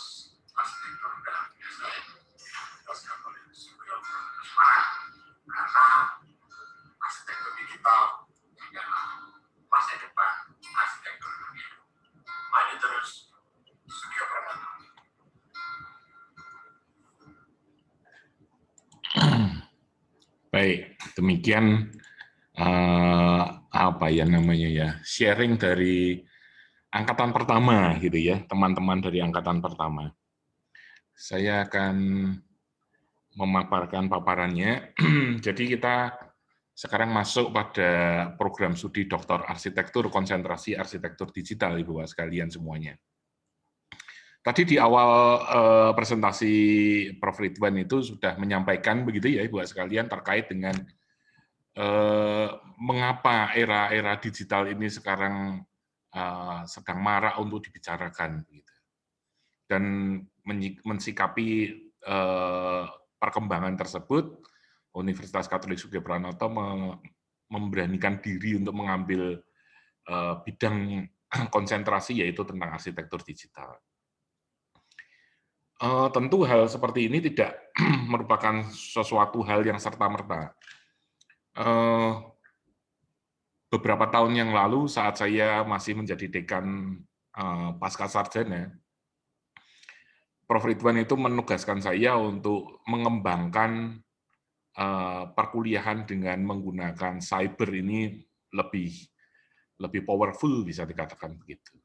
Arsitektur dan Desain, Universitas Katolik Semarang. Karena arsitektur digital adalah masa depan arsitektur dunia. Maju terus, Studio Pratama. Baik, demikian apa ya namanya ya, sharing dari angkatan pertama gitu ya, teman-teman dari angkatan pertama. Saya akan memaparkan paparannya. Jadi kita sekarang masuk pada program studi doktor arsitektur konsentrasi arsitektur digital, Ibu Bapak sekalian semuanya. Tadi di awal presentasi Prof. Ridwan itu sudah menyampaikan begitu ya Ibu Bapak sekalian terkait dengan mengapa era digital ini sekarang sedang marak untuk dibicarakan, gitu. Dan mensikapi perkembangan tersebut, Universitas Katolik Sugiyopranoto memberanikan diri untuk mengambil bidang konsentrasi yaitu tentang arsitektur digital. Tentu hal seperti ini tidak merupakan sesuatu hal yang serta-merta. Beberapa tahun yang lalu saat saya masih menjadi dekan pasca sarjana, Prof. Ridwan itu menugaskan saya untuk mengembangkan perkuliahan dengan menggunakan cyber ini lebih lebih powerful bisa dikatakan begitu.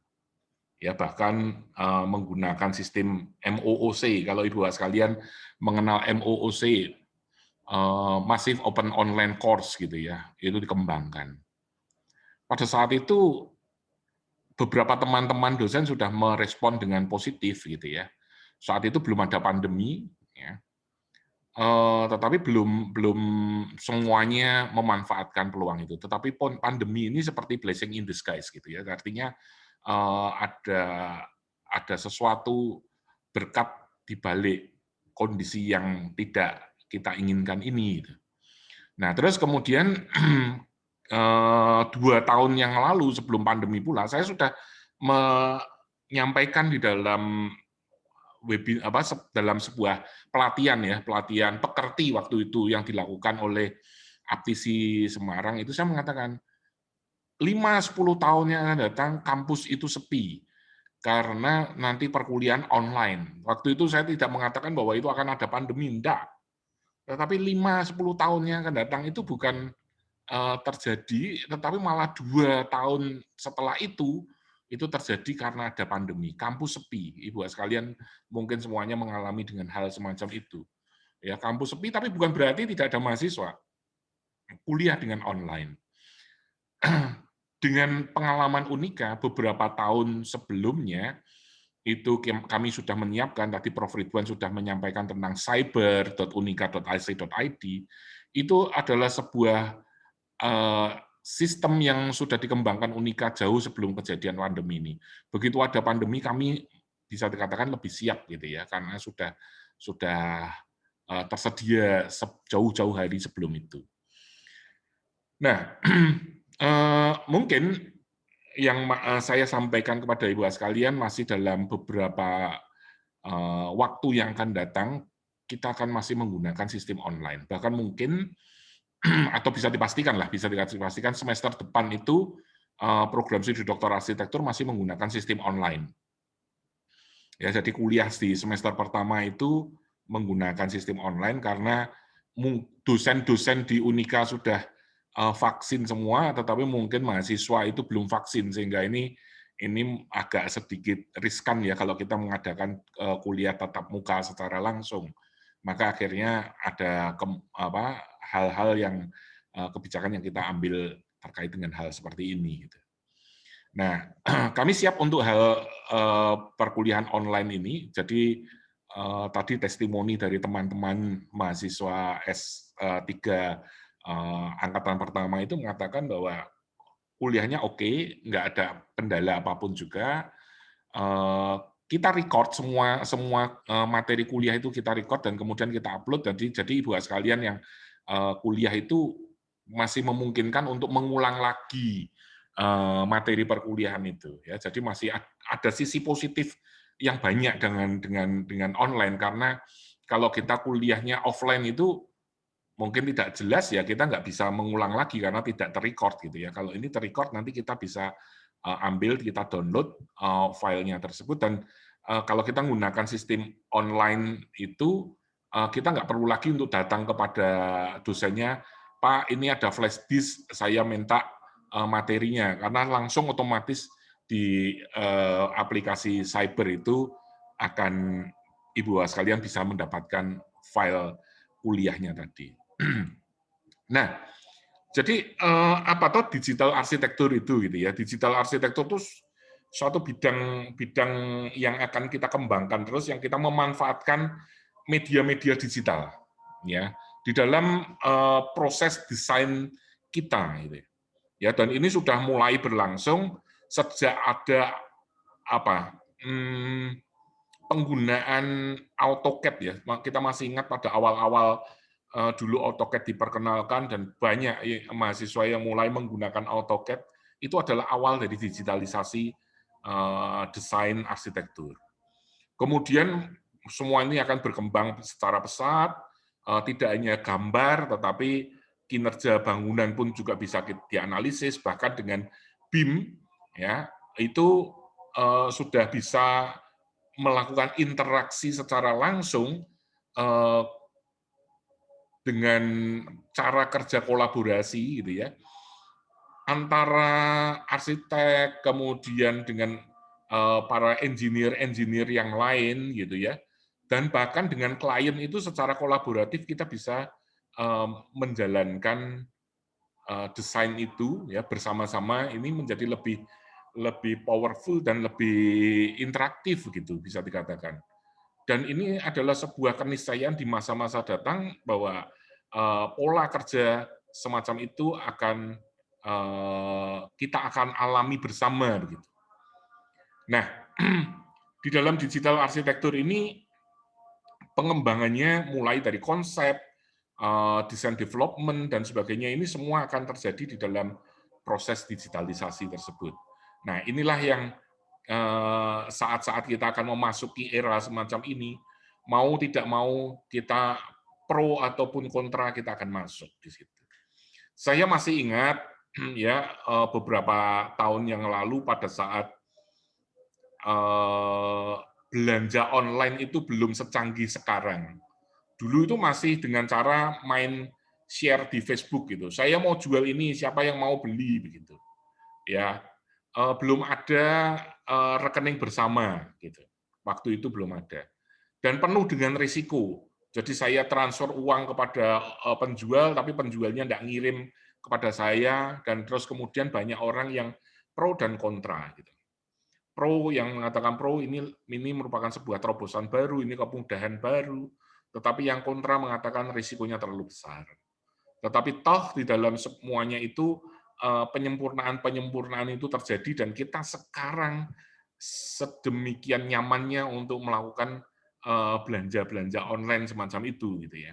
Ya, bahkan menggunakan sistem MOOC. Kalau Ibu sekalian mengenal MOOC, Massive Open Online Course gitu ya, itu dikembangkan. Pada saat itu beberapa teman-teman dosen sudah merespon dengan positif gitu ya. Saat itu belum ada pandemi, ya. Tetapi belum semuanya memanfaatkan peluang itu. Tetapi pandemi ini seperti blessing in disguise gitu ya. Artinya ada sesuatu berkat di balik kondisi yang tidak kita inginkan ini. Gitu. Nah, terus kemudian 2 tahun yang lalu sebelum pandemi pula, saya sudah menyampaikan di dalam dalam sebuah pelatihan pekerti waktu itu yang dilakukan oleh Aptisi Semarang, itu saya mengatakan 5-10 tahun yang akan datang kampus itu sepi karena nanti perkuliahan online. Waktu itu saya tidak mengatakan bahwa itu akan ada pandemi, enggak. Tetapi 5-10 tahun yang akan datang itu bukan terjadi, tetapi malah 2 tahun setelah itu terjadi karena ada pandemi. Kampus sepi, Ibu sekalian mungkin semuanya mengalami dengan hal semacam itu. Ya, kampus sepi, tapi bukan berarti tidak ada mahasiswa. Kuliah dengan online. Dengan pengalaman Unika, beberapa tahun sebelumnya, itu kami sudah menyiapkan, tadi Prof. Ridwan sudah menyampaikan tentang cyber.unika.ac.id, itu adalah sebuah sistem yang sudah dikembangkan Unika jauh sebelum kejadian pandemi ini. Begitu ada pandemi, kami bisa dikatakan lebih siap gitu ya, karena sudah tersedia jauh-jauh hari sebelum itu. Nah, mungkin yang saya sampaikan kepada Ibu sekalian masih dalam beberapa waktu yang akan datang, kita akan masih menggunakan sistem online. Bahkan mungkin atau bisa dipastikan semester depan itu program studi doktor arsitektur masih menggunakan sistem online. Ya, jadi kuliah di semester pertama itu menggunakan sistem online karena dosen-dosen di Unika sudah vaksin semua, tetapi mungkin mahasiswa itu belum vaksin, sehingga ini agak sedikit riskan ya kalau kita mengadakan kuliah tatap muka secara langsung. Maka akhirnya ada hal-hal yang kebijakan yang kita ambil terkait dengan hal seperti ini. Gitu. Nah, kami siap untuk hal perkuliahan online ini. Jadi tadi testimoni dari teman-teman mahasiswa S3 angkatan pertama itu mengatakan bahwa kuliahnya oke, nggak ada kendala apapun juga. Kita record semua materi kuliah itu kita record dan kemudian kita upload. Jadi Ibu sekalian yang kuliah itu masih memungkinkan untuk mengulang lagi materi perkuliahan itu. Ya, jadi masih ada sisi positif yang banyak dengan online, karena kalau kita kuliahnya offline itu mungkin tidak jelas ya, kita nggak bisa mengulang lagi karena tidak terrecord gitu ya. Kalau ini terrecord nanti kita bisa ambil, kita download filenya tersebut, dan kalau kita menggunakan sistem online itu kita nggak perlu lagi untuk datang kepada dosennya, Pak ini ada flash disk, saya minta materinya, karena langsung otomatis di aplikasi cyber itu akan Ibu sekalian bisa mendapatkan file kuliahnya tadi. Nah, jadi apa toh digital arsitektur itu gitu ya? Digital arsitektur itu suatu bidang yang akan kita kembangkan terus, yang kita memanfaatkan media-media digital ya di dalam proses desain kita gitu. Ya, dan ini sudah mulai berlangsung sejak ada penggunaan AutoCAD ya. Kita masih ingat pada awal-awal dulu AutoCAD diperkenalkan dan banyak mahasiswa yang mulai menggunakan AutoCAD, itu adalah awal dari digitalisasi desain arsitektur. Kemudian semua ini akan berkembang secara pesat, tidak hanya gambar, tetapi kinerja bangunan pun juga bisa dianalisis, bahkan dengan BIM ya itu sudah bisa melakukan interaksi secara langsung dengan cara kerja kolaborasi gitu ya, antara arsitek kemudian dengan para engineer yang lain gitu ya, dan bahkan dengan klien itu secara kolaboratif kita bisa menjalankan desain itu ya bersama-sama, ini menjadi lebih powerful dan lebih interaktif gitu bisa dikatakan. Dan ini adalah sebuah keniscayaan di masa-masa datang bahwa pola kerja semacam itu kita akan alami bersama begitu. Nah, di dalam digital arsitektur ini pengembangannya mulai dari konsep, desain development dan sebagainya, ini semua akan terjadi di dalam proses digitalisasi tersebut. Nah, inilah yang saat-saat kita akan memasuki era semacam ini, mau tidak mau kita pro ataupun kontra kita akan masuk di situ. Saya masih ingat ya beberapa tahun yang lalu pada saat belanja online itu belum secanggih sekarang. Dulu itu masih dengan cara main share di Facebook gitu. Saya mau jual ini, siapa yang mau beli begitu. Ya, belum ada rekening bersama gitu. Waktu itu belum ada. Dan penuh dengan risiko. Jadi saya transfer uang kepada penjual, tapi penjualnya tidak ngirim kepada saya, dan terus kemudian banyak orang yang pro dan kontra. Gitu. Pro yang mengatakan pro ini merupakan sebuah terobosan baru, ini kemudahan baru, tetapi yang kontra mengatakan risikonya terlalu besar. Tetapi toh di dalam semuanya itu penyempurnaan itu terjadi dan kita sekarang sedemikian nyamannya untuk melakukan belanja-belanja online semacam itu gitu ya.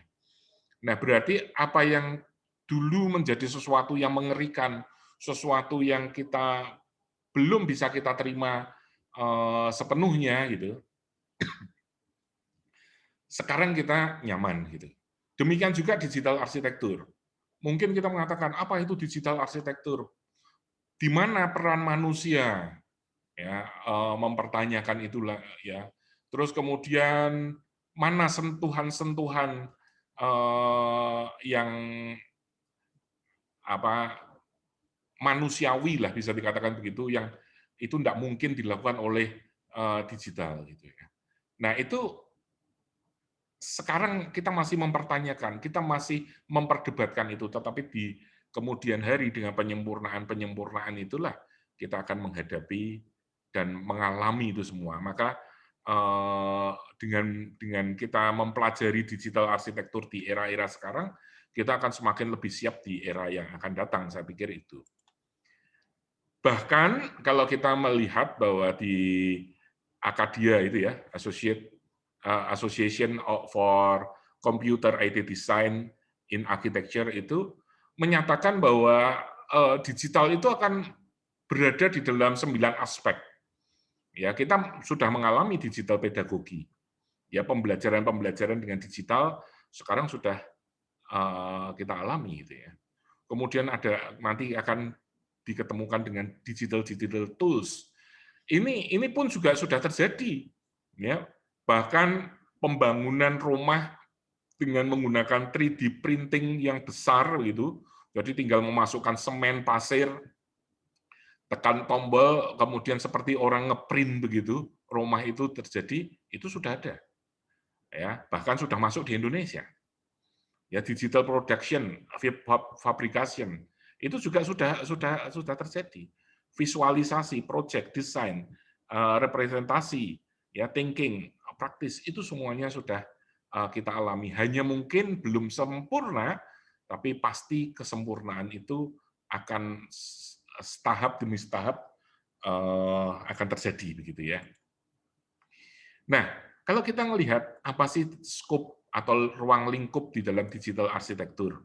Nah, berarti apa yang dulu menjadi sesuatu yang mengerikan, sesuatu yang kita belum bisa kita terima sepenuhnya gitu. Sekarang kita nyaman gitu. Demikian juga digital arsitektur. Mungkin kita mengatakan apa itu digital arsitektur? Di mana peran manusia ya mempertanyakan itulah ya. Terus kemudian mana sentuhan-sentuhan yang manusiawi lah bisa dikatakan begitu yang itu tidak mungkin dilakukan oleh digital gitu ya. Nah, itu sekarang kita masih mempertanyakan, kita masih memperdebatkan itu, tetapi di kemudian hari dengan penyempurnaan itulah kita akan menghadapi dan mengalami itu semua. Maka dengan kita mempelajari digital arsitektur di era-era sekarang, kita akan semakin lebih siap di era yang akan datang, saya pikir itu. Bahkan kalau kita melihat bahwa di Akadia itu ya, Association for Computer IT Design in Architecture itu menyatakan bahwa digital itu akan berada di dalam 9 aspek. Ya, kita sudah mengalami digital pedagogi. Ya, pembelajaran dengan digital sekarang sudah kita alami gitu ya. Kemudian ada nanti akan diketemukan dengan digital tools. Ini pun juga sudah terjadi. Ya, bahkan pembangunan rumah dengan menggunakan 3D printing yang besar gitu. Jadi tinggal memasukkan semen, pasir, tekan tombol, kemudian seperti orang ngeprint begitu, rumah itu terjadi, itu sudah ada. Ya, bahkan sudah masuk di Indonesia. Ya, digital production, fabrication, itu juga sudah terjadi. Visualisasi, project, desain, representasi, ya thinking, praktis, itu semuanya sudah kita alami. Hanya mungkin belum sempurna, tapi pasti kesempurnaan itu akan tahap demi tahap akan terjadi begitu ya. Nah, kalau kita melihat apa sih skop atau ruang lingkup di dalam digital arsitektur,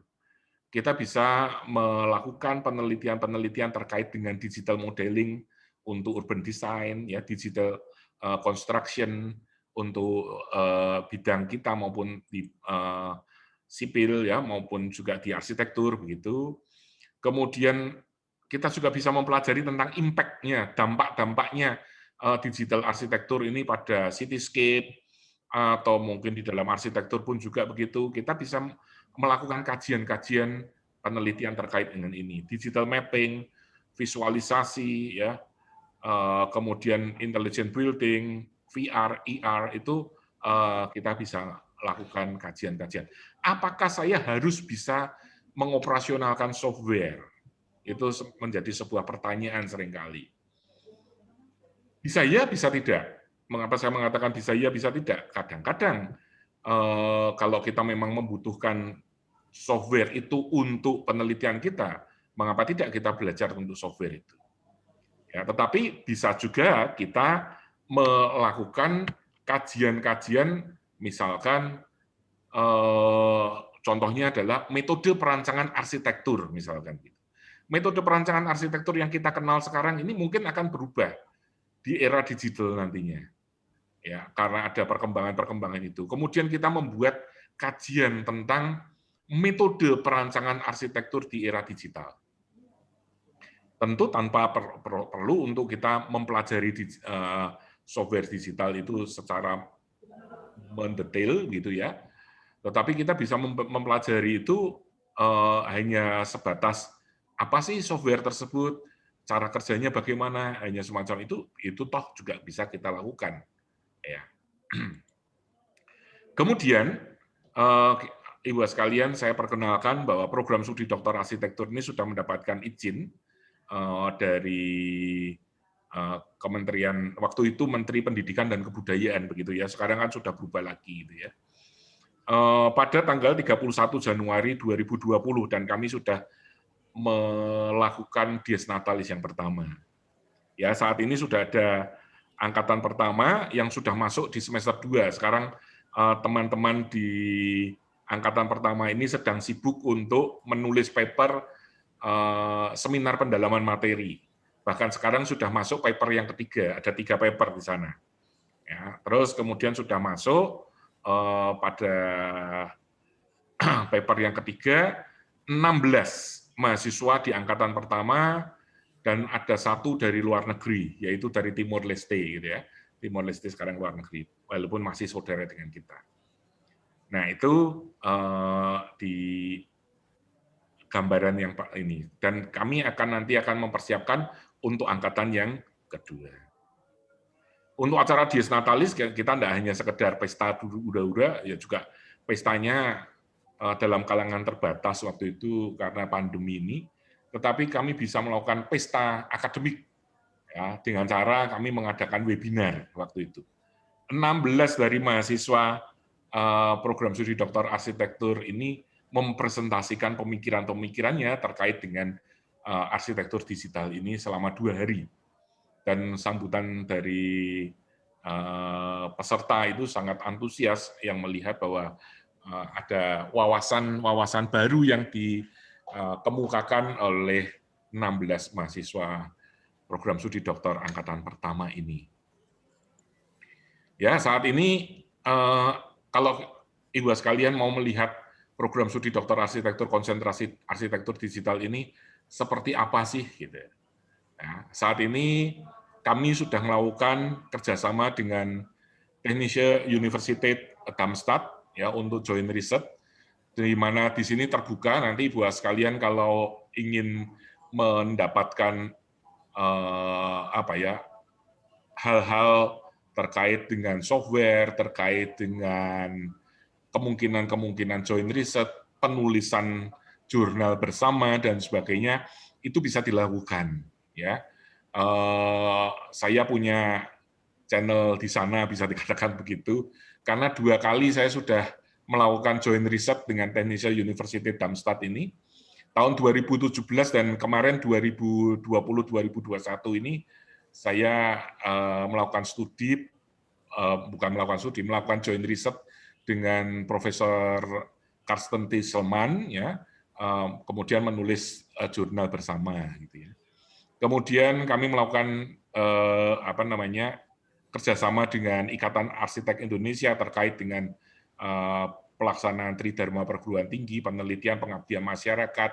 kita bisa melakukan penelitian-penelitian terkait dengan digital modeling untuk urban design, ya digital construction untuk bidang kita maupun di sipil ya maupun juga di arsitektur begitu. Kemudian kita juga bisa mempelajari tentang impact-nya, dampak-dampaknya digital arsitektur ini pada cityscape atau mungkin di dalam arsitektur pun juga begitu. Kita bisa melakukan kajian-kajian penelitian terkait dengan ini. Digital mapping, visualisasi, ya, kemudian intelligent building, VR, IR itu kita bisa lakukan kajian-kajian. Apakah saya harus bisa mengoperasionalkan software? Itu menjadi sebuah pertanyaan seringkali. Bisa ya, bisa tidak. Mengapa saya mengatakan bisa ya, bisa tidak? Kadang-kadang kalau kita memang membutuhkan software itu untuk penelitian kita, mengapa tidak kita belajar untuk software itu? Ya, tetapi bisa juga kita melakukan kajian-kajian, misalkan contohnya adalah metode perancangan arsitektur, misalkan. Metode perancangan arsitektur yang kita kenal sekarang ini mungkin akan berubah di era digital nantinya, ya, karena ada perkembangan-perkembangan itu. Kemudian kita membuat kajian tentang metode perancangan arsitektur di era digital. Tentu tanpa perlu untuk kita mempelajari software digital itu secara mendetail, gitu ya. Tetapi kita bisa mempelajari itu hanya sebatas apa sih software tersebut, cara kerjanya bagaimana, hanya semacam itu toh juga bisa kita lakukan. Ya. Kemudian, Ibu sekalian, saya perkenalkan bahwa program studi doktor arsitektur ini sudah mendapatkan izin dari Kementerian, waktu itu Menteri Pendidikan dan Kebudayaan, begitu ya. Sekarang kan sudah berubah lagi, gitu ya. Pada tanggal 31 Januari 2020, dan kami sudah melakukan dies natalis yang pertama. Ya, saat ini sudah ada angkatan pertama yang sudah masuk di semester 2. Sekarang teman-teman di angkatan pertama ini sedang sibuk untuk menulis paper seminar pendalaman materi. Bahkan sekarang sudah masuk paper yang ketiga, ada 3 paper di sana. Ya, terus kemudian sudah masuk pada paper yang ketiga, 16 mahasiswa di angkatan pertama, dan ada 1 dari luar negeri, yaitu dari Timor Leste, gitu ya. Timor Leste sekarang luar negeri, walaupun masih saudara dengan kita. Nah, itu di gambaran yang ini. Dan kami nanti akan mempersiapkan untuk angkatan yang kedua. Untuk acara dies natalis, kita tidak hanya sekedar pesta hura-hura, ya juga pestanya dalam kalangan terbatas waktu itu karena pandemi ini, tetapi kami bisa melakukan pesta akademik, ya, dengan cara kami mengadakan webinar waktu itu. 16 dari mahasiswa program studi doktor arsitektur ini mempresentasikan pemikiran-pemikirannya terkait dengan arsitektur digital ini selama 2 hari. Dan sambutan dari peserta itu sangat antusias yang melihat bahwa ada wawasan baru yang dikemukakan oleh 16 mahasiswa program studi doktor angkatan pertama ini. Ya, saat ini kalau Ibu sekalian mau melihat program studi doktor arsitektur konsentrasi arsitektur digital ini seperti apa sih, gitu. Ya, saat ini kami sudah melakukan kerjasama dengan Technische Universität Darmstadt, ya, untuk joint research, di mana di sini terbuka nanti buat sekalian kalau ingin mendapatkan hal-hal terkait dengan software, terkait dengan kemungkinan joint research, penulisan jurnal bersama dan sebagainya, itu bisa dilakukan. Ya, saya punya channel di sana, bisa dikatakan begitu, karena 2 kali saya sudah melakukan joint research dengan Technische Universität Darmstadt ini, tahun 2017 dan kemarin 2020-2021 ini, saya melakukan joint research dengan Profesor Karsten Tisselman, ya, kemudian menulis jurnal bersama, gitu ya. Kemudian kami melakukan kerjasama dengan Ikatan Arsitek Indonesia terkait dengan pelaksanaan Tridharma Perguruan Tinggi, penelitian, pengabdian masyarakat,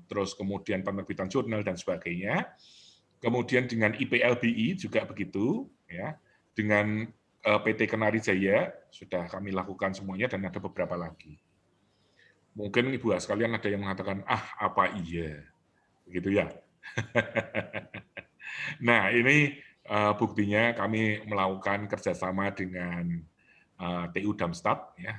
terus kemudian penerbitan jurnal dan sebagainya. Kemudian dengan IPLBI juga begitu, ya, dengan PT Kenari Jaya sudah kami lakukan semuanya dan ada beberapa lagi. Mungkin Ibu sekalian ada yang mengatakan, apa iya, begitu ya. Nah, ini buktinya kami melakukan kerjasama dengan TU Darmstadt, ya.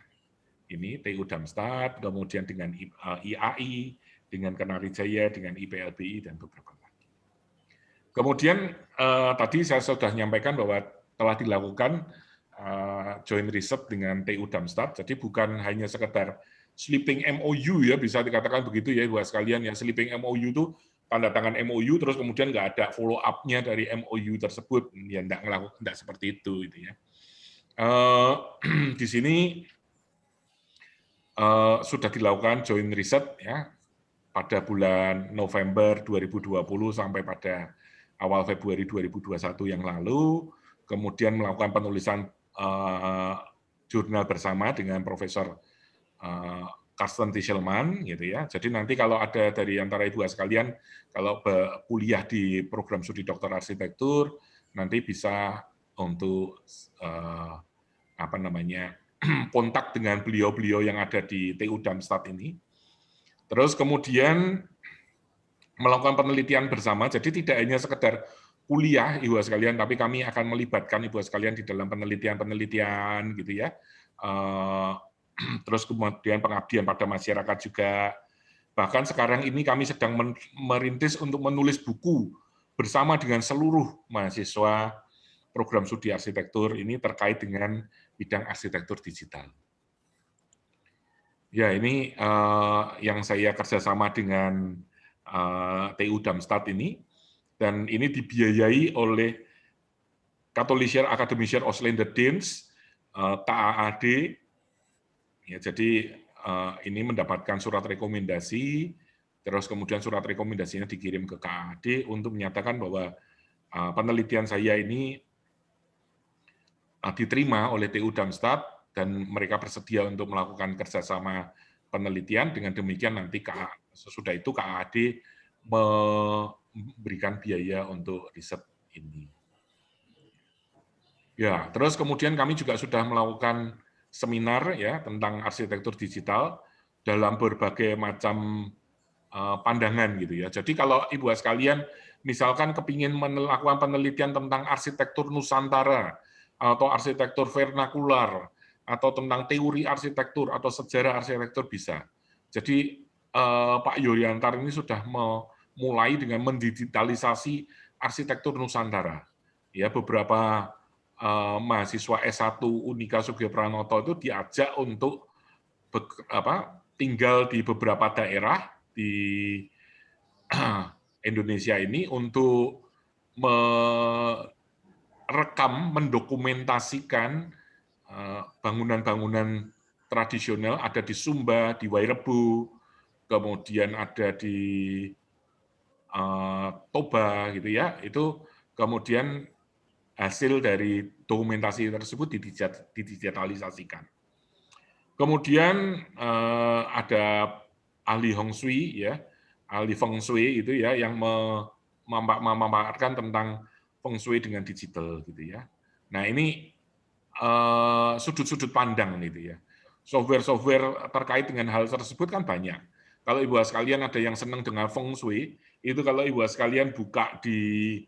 Ini TU Darmstadt, kemudian dengan IAI, dengan Kenarijaya, dengan IPLBI, dan beberapa lagi. Kemudian tadi saya sudah menyampaikan bahwa telah dilakukan joint research dengan TU Darmstadt, jadi bukan hanya sekedar sleeping MOU, ya, bisa dikatakan begitu ya buat sekalian, ya. Sleeping MOU itu tanda tangan MOU terus kemudian nggak ada follow up-nya dari MOU tersebut, ya nggak seperti itu, gitu ya. Di sini sudah dilakukan joint research, ya, pada bulan November 2020 sampai pada awal Februari 2021 yang lalu, kemudian melakukan penulisan jurnal bersama dengan Profesor Carsten Tisselman, gitu ya. Jadi nanti kalau ada dari antara ibu sekalian, kalau kuliah di program studi doktor arsitektur, nanti bisa untuk kontak dengan beliau-beliau yang ada di TU Darmstadt ini. Terus kemudian melakukan penelitian bersama, jadi tidak hanya sekedar kuliah ibu sekalian, tapi kami akan melibatkan ibu sekalian di dalam penelitian-penelitian, gitu ya. Terus kemudian pengabdian pada masyarakat juga. Bahkan sekarang ini kami sedang merintis untuk menulis buku bersama dengan seluruh mahasiswa program studi arsitektur ini terkait dengan bidang arsitektur digital. Ya, ini yang saya kerjasama dengan TU Darmstadt ini, dan ini dibiayai oleh Katholischer Akademischer Ausländerdienst, KAAD. Ya, jadi ini mendapatkan surat rekomendasi, terus kemudian surat rekomendasinya dikirim ke KAAD untuk menyatakan bahwa penelitian saya ini diterima oleh TU Darmstadt dan mereka bersedia untuk melakukan kerjasama penelitian. Dengan demikian nanti sesudah itu KAAD memberikan biaya untuk riset ini. Ya, terus kemudian kami juga sudah melakukan seminar, ya, tentang arsitektur digital dalam berbagai macam pandangan, gitu ya. Jadi kalau ibu sekalian misalkan kepingin melakukan penelitian tentang arsitektur Nusantara atau arsitektur vernakular atau tentang teori arsitektur atau sejarah arsitektur bisa. Jadi Pak Yuryantar ini sudah mulai dengan mendigitalisasi arsitektur Nusantara. Ya, beberapa mahasiswa S1 Unika Sugio Pranoto itu diajak untuk tinggal di beberapa daerah di Indonesia ini untuk merekam, mendokumentasikan bangunan-bangunan tradisional ada di Sumba, di Wairebo, kemudian ada di Toba, gitu ya. Itu kemudian hasil dari dokumentasi tersebut didigitalisasikan. Kemudian ada ahli Hong Shui, ya, ahli Feng Shui itu, ya, yang memaparkan tentang Feng Shui dengan digital, gitu ya. Nah, ini sudut-sudut pandang, gitu ya. Software-software terkait dengan hal tersebut kan banyak. Kalau ibu sekalian ada yang senang dengan Feng Shui, itu kalau ibu sekalian buka di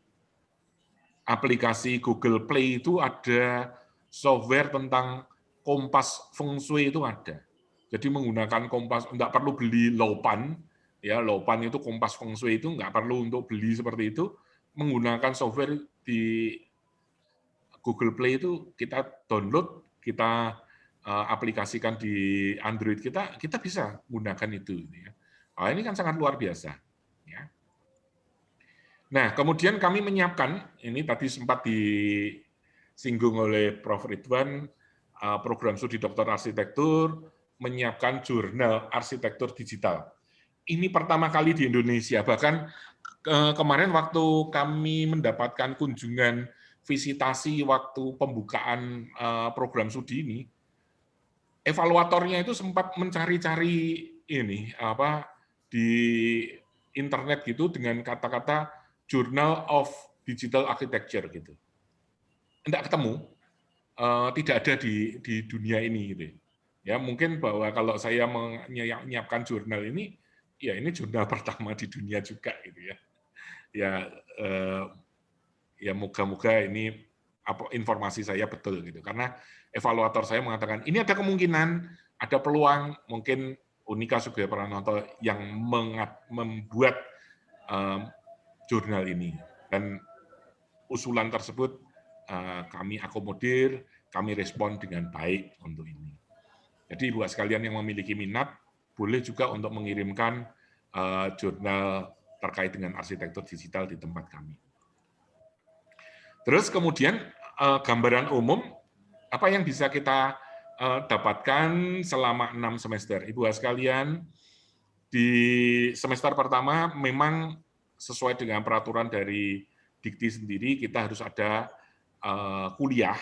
aplikasi Google Play itu ada software tentang kompas Feng Shui itu ada. Jadi menggunakan kompas, enggak perlu beli Lopan, ya, Lopan itu kompas Feng Shui itu enggak perlu untuk beli seperti itu, menggunakan software di Google Play itu kita download, kita aplikasikan di Android kita bisa menggunakan itu. Ya. Nah, ini kan sangat luar biasa. Ya. Nah, kemudian kami menyiapkan, ini tadi sempat disinggung oleh Prof. Ridwan, program studi doktor arsitektur, menyiapkan jurnal arsitektur digital. Ini pertama kali di Indonesia, bahkan kemarin waktu kami mendapatkan kunjungan visitasi waktu pembukaan program studi ini, evaluatornya itu sempat mencari-cari ini di internet gitu dengan kata-kata Journal of Digital Architecture gitu. Enggak ketemu, tidak ada di dunia ini gitu. Ya, mungkin bahwa kalau saya menyiapkan jurnal ini, ya ini jurnal pertama di dunia juga gitu ya. ya moga-moga ini informasi saya betul gitu. Karena evaluator saya mengatakan ini ada kemungkinan, ada peluang mungkin Unika Sugio Pranoto yang membuat jurnal ini, dan usulan tersebut kami akomodir, kami respon dengan baik untuk ini. Jadi buat sekalian yang memiliki minat, boleh juga untuk mengirimkan jurnal terkait dengan arsitektur digital di tempat kami. Terus kemudian gambaran umum apa yang bisa kita dapatkan selama 6 semester. Ibu sekalian, di semester pertama memang sesuai dengan peraturan dari Dikti sendiri, kita harus ada kuliah.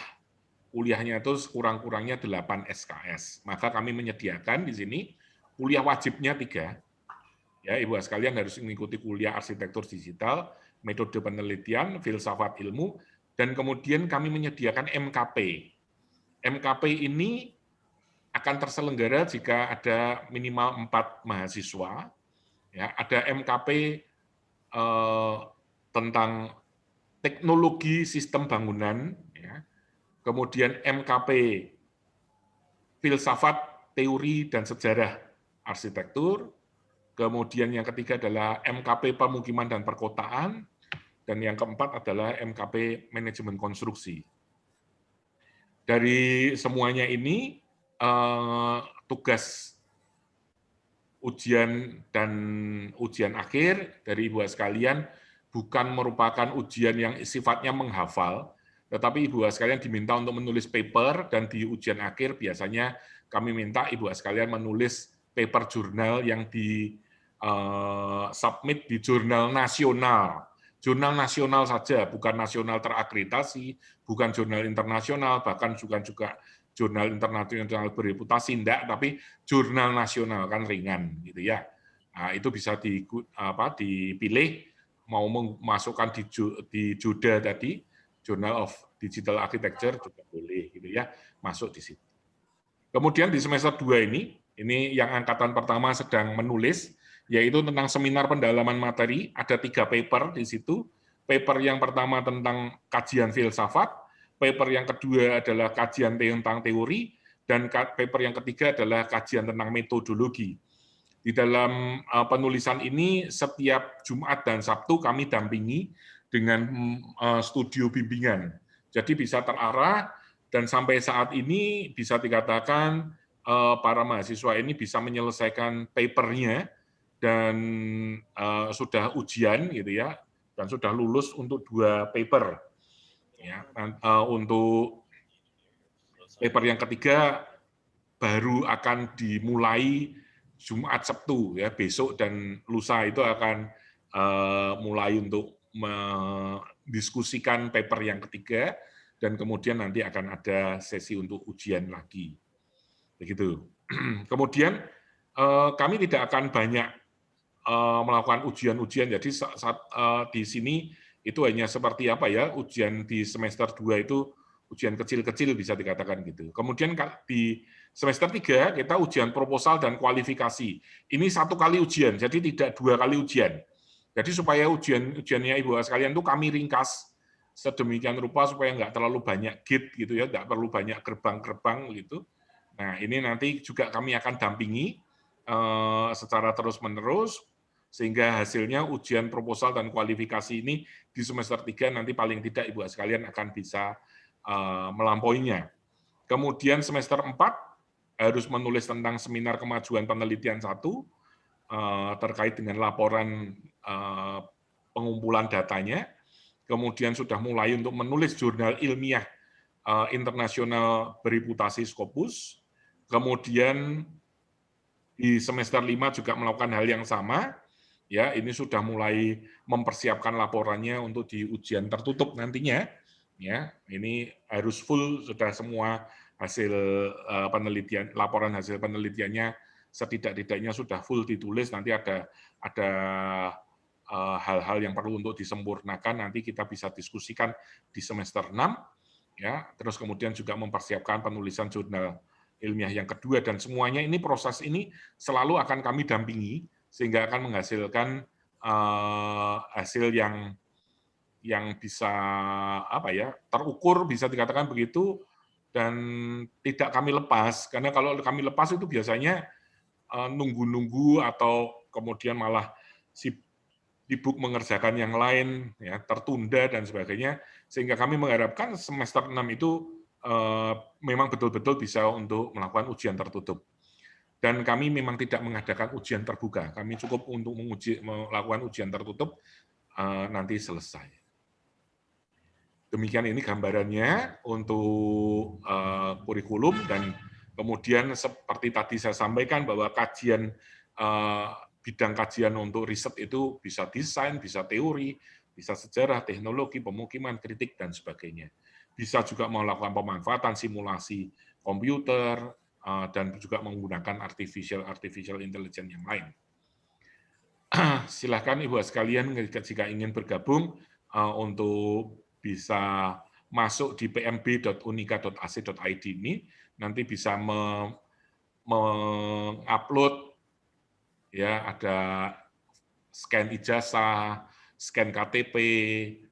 Kuliahnya itu sekurang-kurangnya 8 SKS. Maka kami menyediakan di sini kuliah wajibnya 3. Ya, Ibu sekalian harus mengikuti kuliah arsitektur digital, metode penelitian, filsafat ilmu, dan kemudian kami menyediakan MKP. MKP ini akan terselenggara jika ada minimal 4 mahasiswa. Ya, ada MKP tentang teknologi sistem bangunan, ya. Kemudian MKP filsafat, teori, dan sejarah arsitektur. Kemudian yang ketiga adalah MKP pemukiman dan perkotaan, dan yang keempat adalah MKP manajemen konstruksi. Dari semuanya ini, tugas ujian dan ujian akhir dari Ibu sekalian bukan merupakan ujian yang sifatnya menghafal, tetapi Ibu sekalian diminta untuk menulis paper, dan di ujian akhir biasanya kami minta Ibu sekalian menulis paper jurnal yang submit di jurnal nasional. Jurnal nasional saja, bukan nasional terakreditasi, bukan jurnal internasional, bahkan juga jurnal internasional bereputasi, enggak, tapi jurnal nasional, kan ringan gitu ya. Nah, itu bisa dipilih mau memasukkan di JODA tadi, Journal of Digital Architecture juga boleh gitu ya, masuk di situ. Kemudian di semester 2 ini yang angkatan pertama sedang menulis, yaitu tentang seminar pendalaman materi, ada 3 paper di situ. Paper yang pertama tentang kajian filsafat, paper yang kedua adalah kajian tentang teori, dan paper yang ketiga adalah kajian tentang metodologi. Di dalam penulisan ini, setiap Jumat dan Sabtu kami dampingi dengan studio bimbingan. Jadi bisa terarah, dan sampai saat ini bisa dikatakan para mahasiswa ini bisa menyelesaikan papernya, dan sudah ujian gitu ya, dan sudah lulus untuk 2 paper. Ya, untuk paper yang ketiga baru akan dimulai Jumat Sabtu ya, besok dan lusa itu akan mulai untuk mendiskusikan paper yang ketiga, dan kemudian nanti akan ada sesi untuk ujian lagi. Begitu. Kemudian kami tidak akan banyak melakukan ujian-ujian, jadi di sini itu hanya seperti apa ya, ujian di semester 2 itu ujian kecil-kecil bisa dikatakan gitu. Kemudian di semester 3 kita ujian proposal dan kualifikasi. Ini 1 kali ujian, jadi tidak 2 kali ujian. Jadi supaya ujiannya Ibu sekalian itu kami ringkas sedemikian rupa supaya nggak terlalu banyak gate gitu ya, nggak perlu banyak gerbang-gerbang gitu. Nah, ini nanti juga kami akan dampingi secara terus-menerus, sehingga hasilnya ujian proposal dan kualifikasi ini di semester 3 nanti paling tidak Ibu sekalian akan bisa melampauinya. Kemudian semester 4 harus menulis tentang seminar kemajuan penelitian 1 terkait dengan laporan pengumpulan datanya. Kemudian sudah mulai untuk menulis jurnal ilmiah internasional bereputasi Scopus. Kemudian di semester 5 juga melakukan hal yang sama. Ya, ini sudah mulai mempersiapkan laporannya untuk di ujian tertutup nantinya. Ya, ini harus full sudah semua hasil penelitian, laporan hasil penelitiannya setidak-tidaknya sudah full ditulis. Nanti ada hal-hal yang perlu untuk disempurnakan, nanti kita bisa diskusikan di semester 6. Ya, terus kemudian juga mempersiapkan penulisan jurnal ilmiah yang kedua, dan semuanya ini proses ini selalu akan kami dampingi sehingga akan menghasilkan hasil yang bisa terukur, bisa dikatakan begitu, dan tidak kami lepas, karena kalau kami lepas itu biasanya nunggu-nunggu atau kemudian malah sibuk mengerjakan yang lain, ya, tertunda dan sebagainya, sehingga kami mengharapkan semester 6 itu memang betul-betul bisa untuk melakukan ujian tertutup. Dan kami memang tidak mengadakan ujian terbuka, kami cukup untuk melakukan ujian tertutup nanti selesai. Demikian ini gambarannya untuk kurikulum, dan kemudian seperti tadi saya sampaikan bahwa kajian bidang kajian untuk riset itu bisa desain, bisa teori, bisa sejarah, teknologi, pemukiman, kritik, dan sebagainya. Bisa juga melakukan pemanfaatan simulasi komputer, dan juga menggunakan artificial intelligence yang lain. Silakan Ibu sekalian jika ingin bergabung untuk bisa masuk di pmb.unika.ac.id ini, nanti bisa mengupload, ya, ada scan ijazah, scan KTP,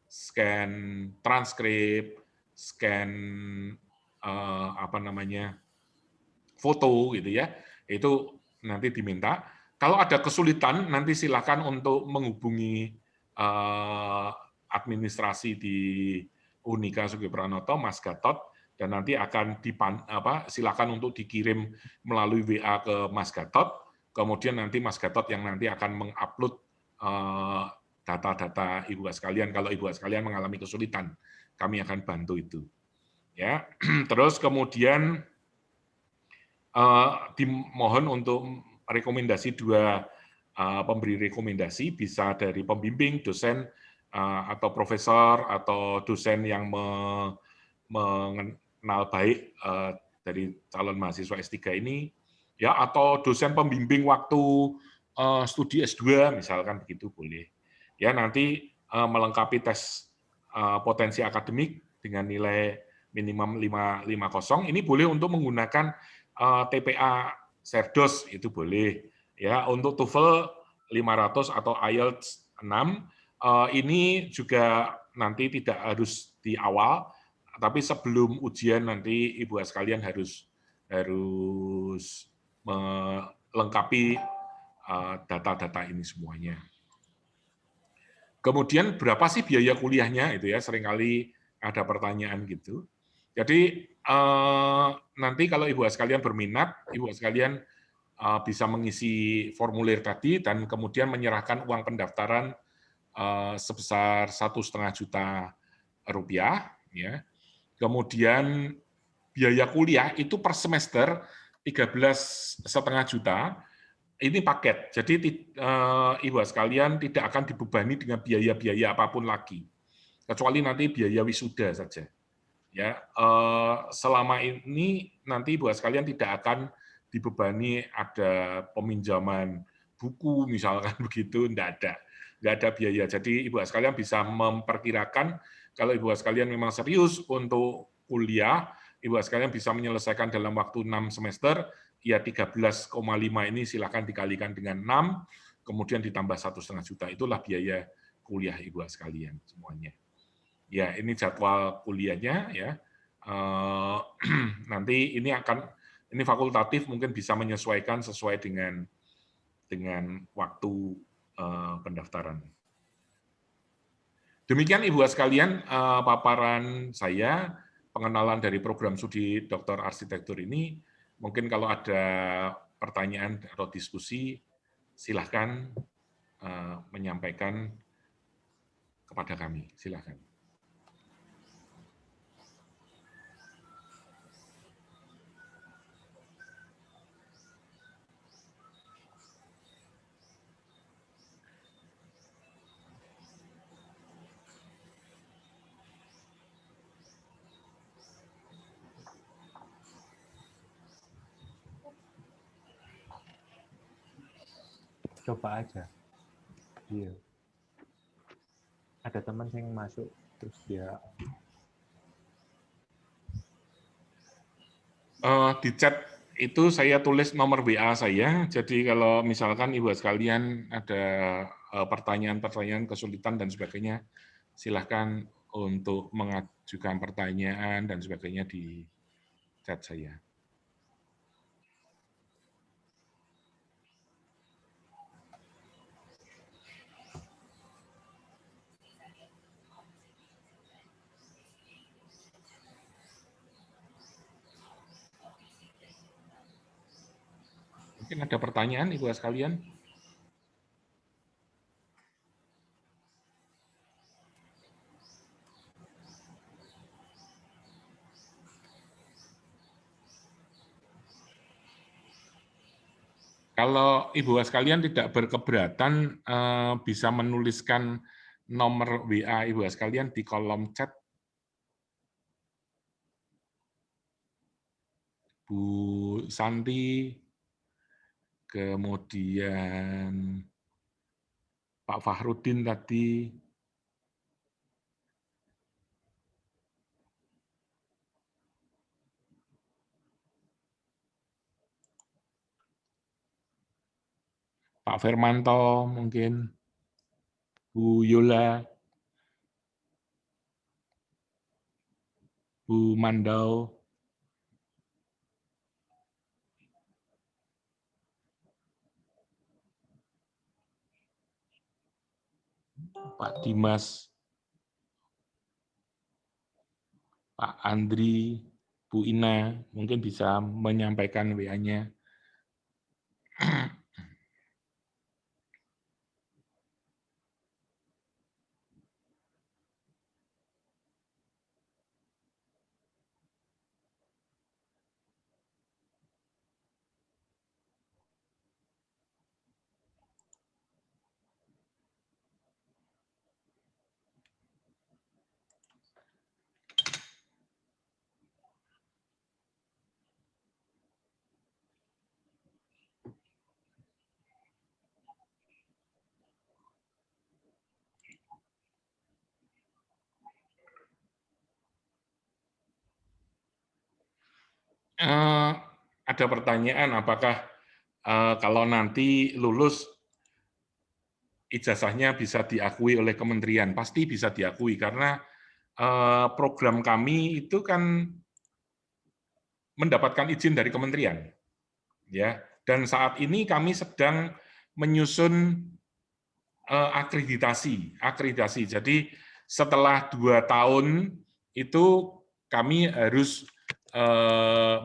scan transkrip, scan foto gitu ya. Itu nanti diminta. Kalau ada kesulitan, nanti silakan untuk menghubungi administrasi di Unika Sugi Pranoto, Mas Gatot, dan nanti akan silakan untuk dikirim melalui WA ke Mas Gatot. Kemudian nanti Mas Gatot yang nanti akan mengupload data-data Ibu sekalian. Kalau Ibu sekalian mengalami kesulitan, kami akan bantu itu. Ya, terus kemudian dimohon untuk rekomendasi dua pemberi rekomendasi, bisa dari pembimbing, dosen, atau profesor, atau dosen yang mengenal baik dari calon mahasiswa S3 ini, ya, atau dosen pembimbing waktu studi S2, misalkan begitu boleh. Ya, nanti melengkapi tes potensi akademik dengan nilai minimum 550, ini boleh untuk menggunakan TPA Cerdos, itu boleh. Ya, untuk TOEFL 500 atau IELTS 6, ini juga nanti tidak harus di awal, tapi sebelum ujian nanti Ibu sekalian harus melengkapi data-data ini semuanya. Kemudian berapa sih biaya kuliahnya, itu ya, seringkali ada pertanyaan gitu. Jadi nanti kalau Ibu sekalian berminat, Ibu sekalian bisa mengisi formulir tadi dan kemudian menyerahkan uang pendaftaran sebesar 1,5 juta rupiah. Ya. Kemudian biaya kuliah itu per semester 13,5 juta. Ini paket, jadi Ibu sekalian tidak akan dibebani dengan biaya-biaya apapun lagi, kecuali nanti biaya wisuda saja. Ya, selama ini nanti Ibu sekalian tidak akan dibebani ada peminjaman buku misalkan begitu, nggak ada biaya. Jadi Ibu sekalian bisa memperkirakan kalau Ibu sekalian memang serius untuk kuliah, Ibu sekalian bisa menyelesaikan dalam waktu 6 semester, ya 13,5 ini silakan dikalikan dengan 6, kemudian ditambah 1,5 juta, itulah biaya kuliah Ibu sekalian semuanya. Ya, ini jadwal kuliahnya ya. Nanti ini fakultatif, mungkin bisa menyesuaikan sesuai dengan waktu pendaftaran. Demikian Ibu sekalian paparan saya, pengenalan dari program studi Dr. Arsitektur ini. Mungkin kalau ada pertanyaan atau diskusi, silahkan menyampaikan kepada kami. Silahkan. Coba aja. Iya. Ada teman yang masuk terus dia di chat itu saya tulis nomor WA saya. Jadi kalau misalkan Ibu sekalian ada pertanyaan-pertanyaan, kesulitan dan sebagainya, silahkan untuk mengajukan pertanyaan dan sebagainya di chat saya. Mungkin ada pertanyaan Ibu sekalian? Kalau Ibu sekalian tidak berkeberatan, bisa menuliskan nomor WA Ibu sekalian di kolom chat. Bu Santi, kemudian Pak Fahrudin tadi, Pak Firmanto mungkin, Bu Yola, Bu Mandau, Pak Dimas, Pak Andri, Bu Ina, mungkin bisa menyampaikan WA-nya. Ada pertanyaan, apakah kalau nanti lulus ijazahnya bisa diakui oleh kementerian? Pasti bisa diakui, karena program kami itu kan mendapatkan izin dari kementerian, ya. Dan saat ini kami sedang menyusun akreditasi. Jadi setelah 2 tahun itu kami harus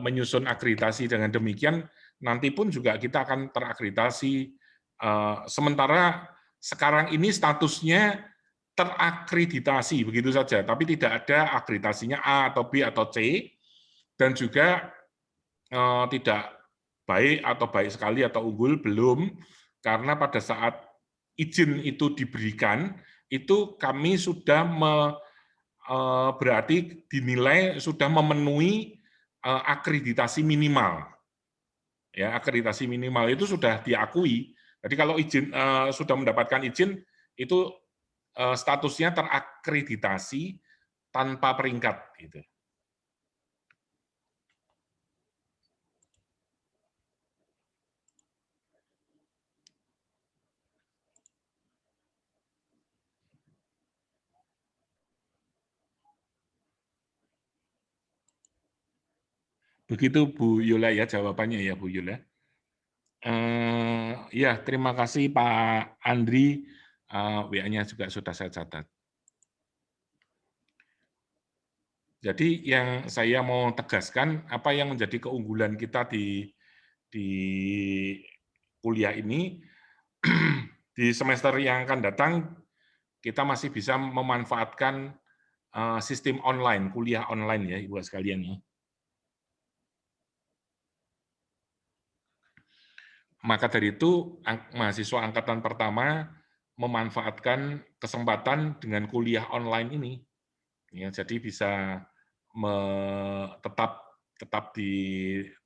menyusun akreditasi. Dengan demikian nanti pun juga kita akan terakreditasi. Sementara sekarang ini statusnya terakreditasi begitu saja, tapi tidak ada akreditasinya A atau B atau C, dan juga tidak baik atau baik sekali atau unggul, belum, karena pada saat izin itu diberikan, itu kami sudah berarti dinilai sudah memenuhi akreditasi minimal. Ya, akreditasi minimal itu sudah diakui. Jadi kalau izin sudah mendapatkan izin, itu statusnya terakreditasi tanpa peringkat, gitu. Begitu Bu Yola ya jawabannya ya Bu Yola. Ya, terima kasih Pak Andri, WA-nya juga sudah saya catat. Jadi yang saya mau tegaskan, apa yang menjadi keunggulan kita di kuliah ini, di semester yang akan datang, kita masih bisa memanfaatkan sistem online, kuliah online ya Ibu sekalian ya. Maka dari itu, mahasiswa angkatan pertama memanfaatkan kesempatan dengan kuliah online ini. Ya, jadi bisa tetap di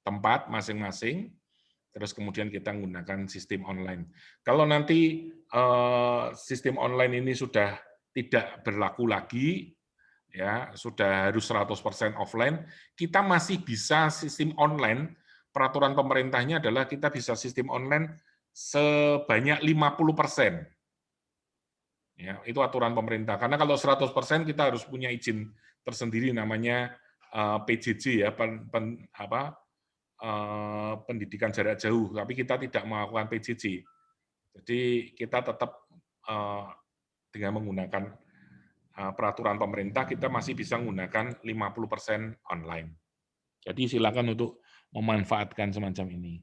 tempat masing-masing, terus kemudian kita menggunakan sistem online. Kalau nanti sistem online ini sudah tidak berlaku lagi, ya sudah harus 100% offline, kita masih bisa sistem online, peraturan pemerintahnya adalah kita bisa sistem online sebanyak 50%. Ya, itu aturan pemerintah. Karena kalau 100% kita harus punya izin tersendiri namanya PJJ ya, pendidikan jarak jauh. Tapi kita tidak melakukan PJJ. Jadi kita tetap dengan menggunakan peraturan pemerintah, kita masih bisa menggunakan 50% online. Jadi silakan untuk memanfaatkan semacam ini.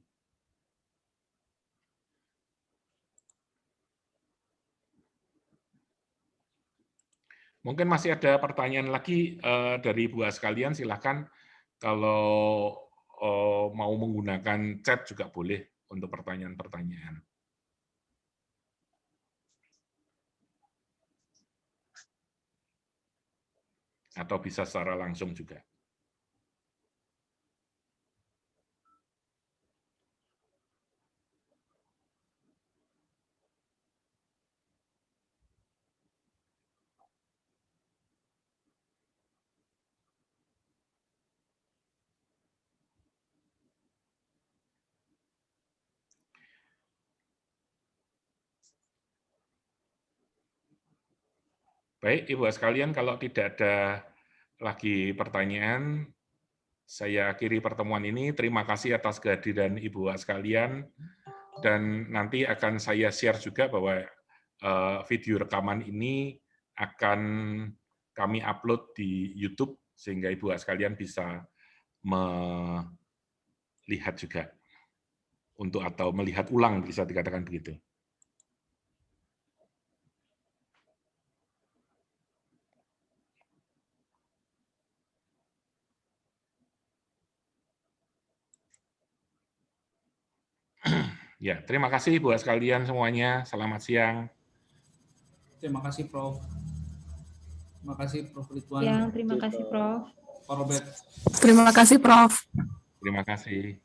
Mungkin masih ada pertanyaan lagi dari Ibu sekalian, silakan. Kalau mau menggunakan chat juga boleh untuk pertanyaan-pertanyaan. Atau bisa secara langsung juga. Baik, Ibu sekalian, kalau tidak ada lagi pertanyaan, saya akhiri pertemuan ini. Terima kasih atas kehadiran Ibu sekalian, dan nanti akan saya share juga bahwa video rekaman ini akan kami upload di YouTube, sehingga Ibu sekalian bisa melihat juga, atau melihat ulang, bisa dikatakan begitu. Ya, terima kasih buat sekalian semuanya. Selamat siang. Terima kasih, Prof. Terima kasih, Prof. Ridwan. Terima kasih, Prof. Pak Robert. Terima kasih, Prof. Terima kasih.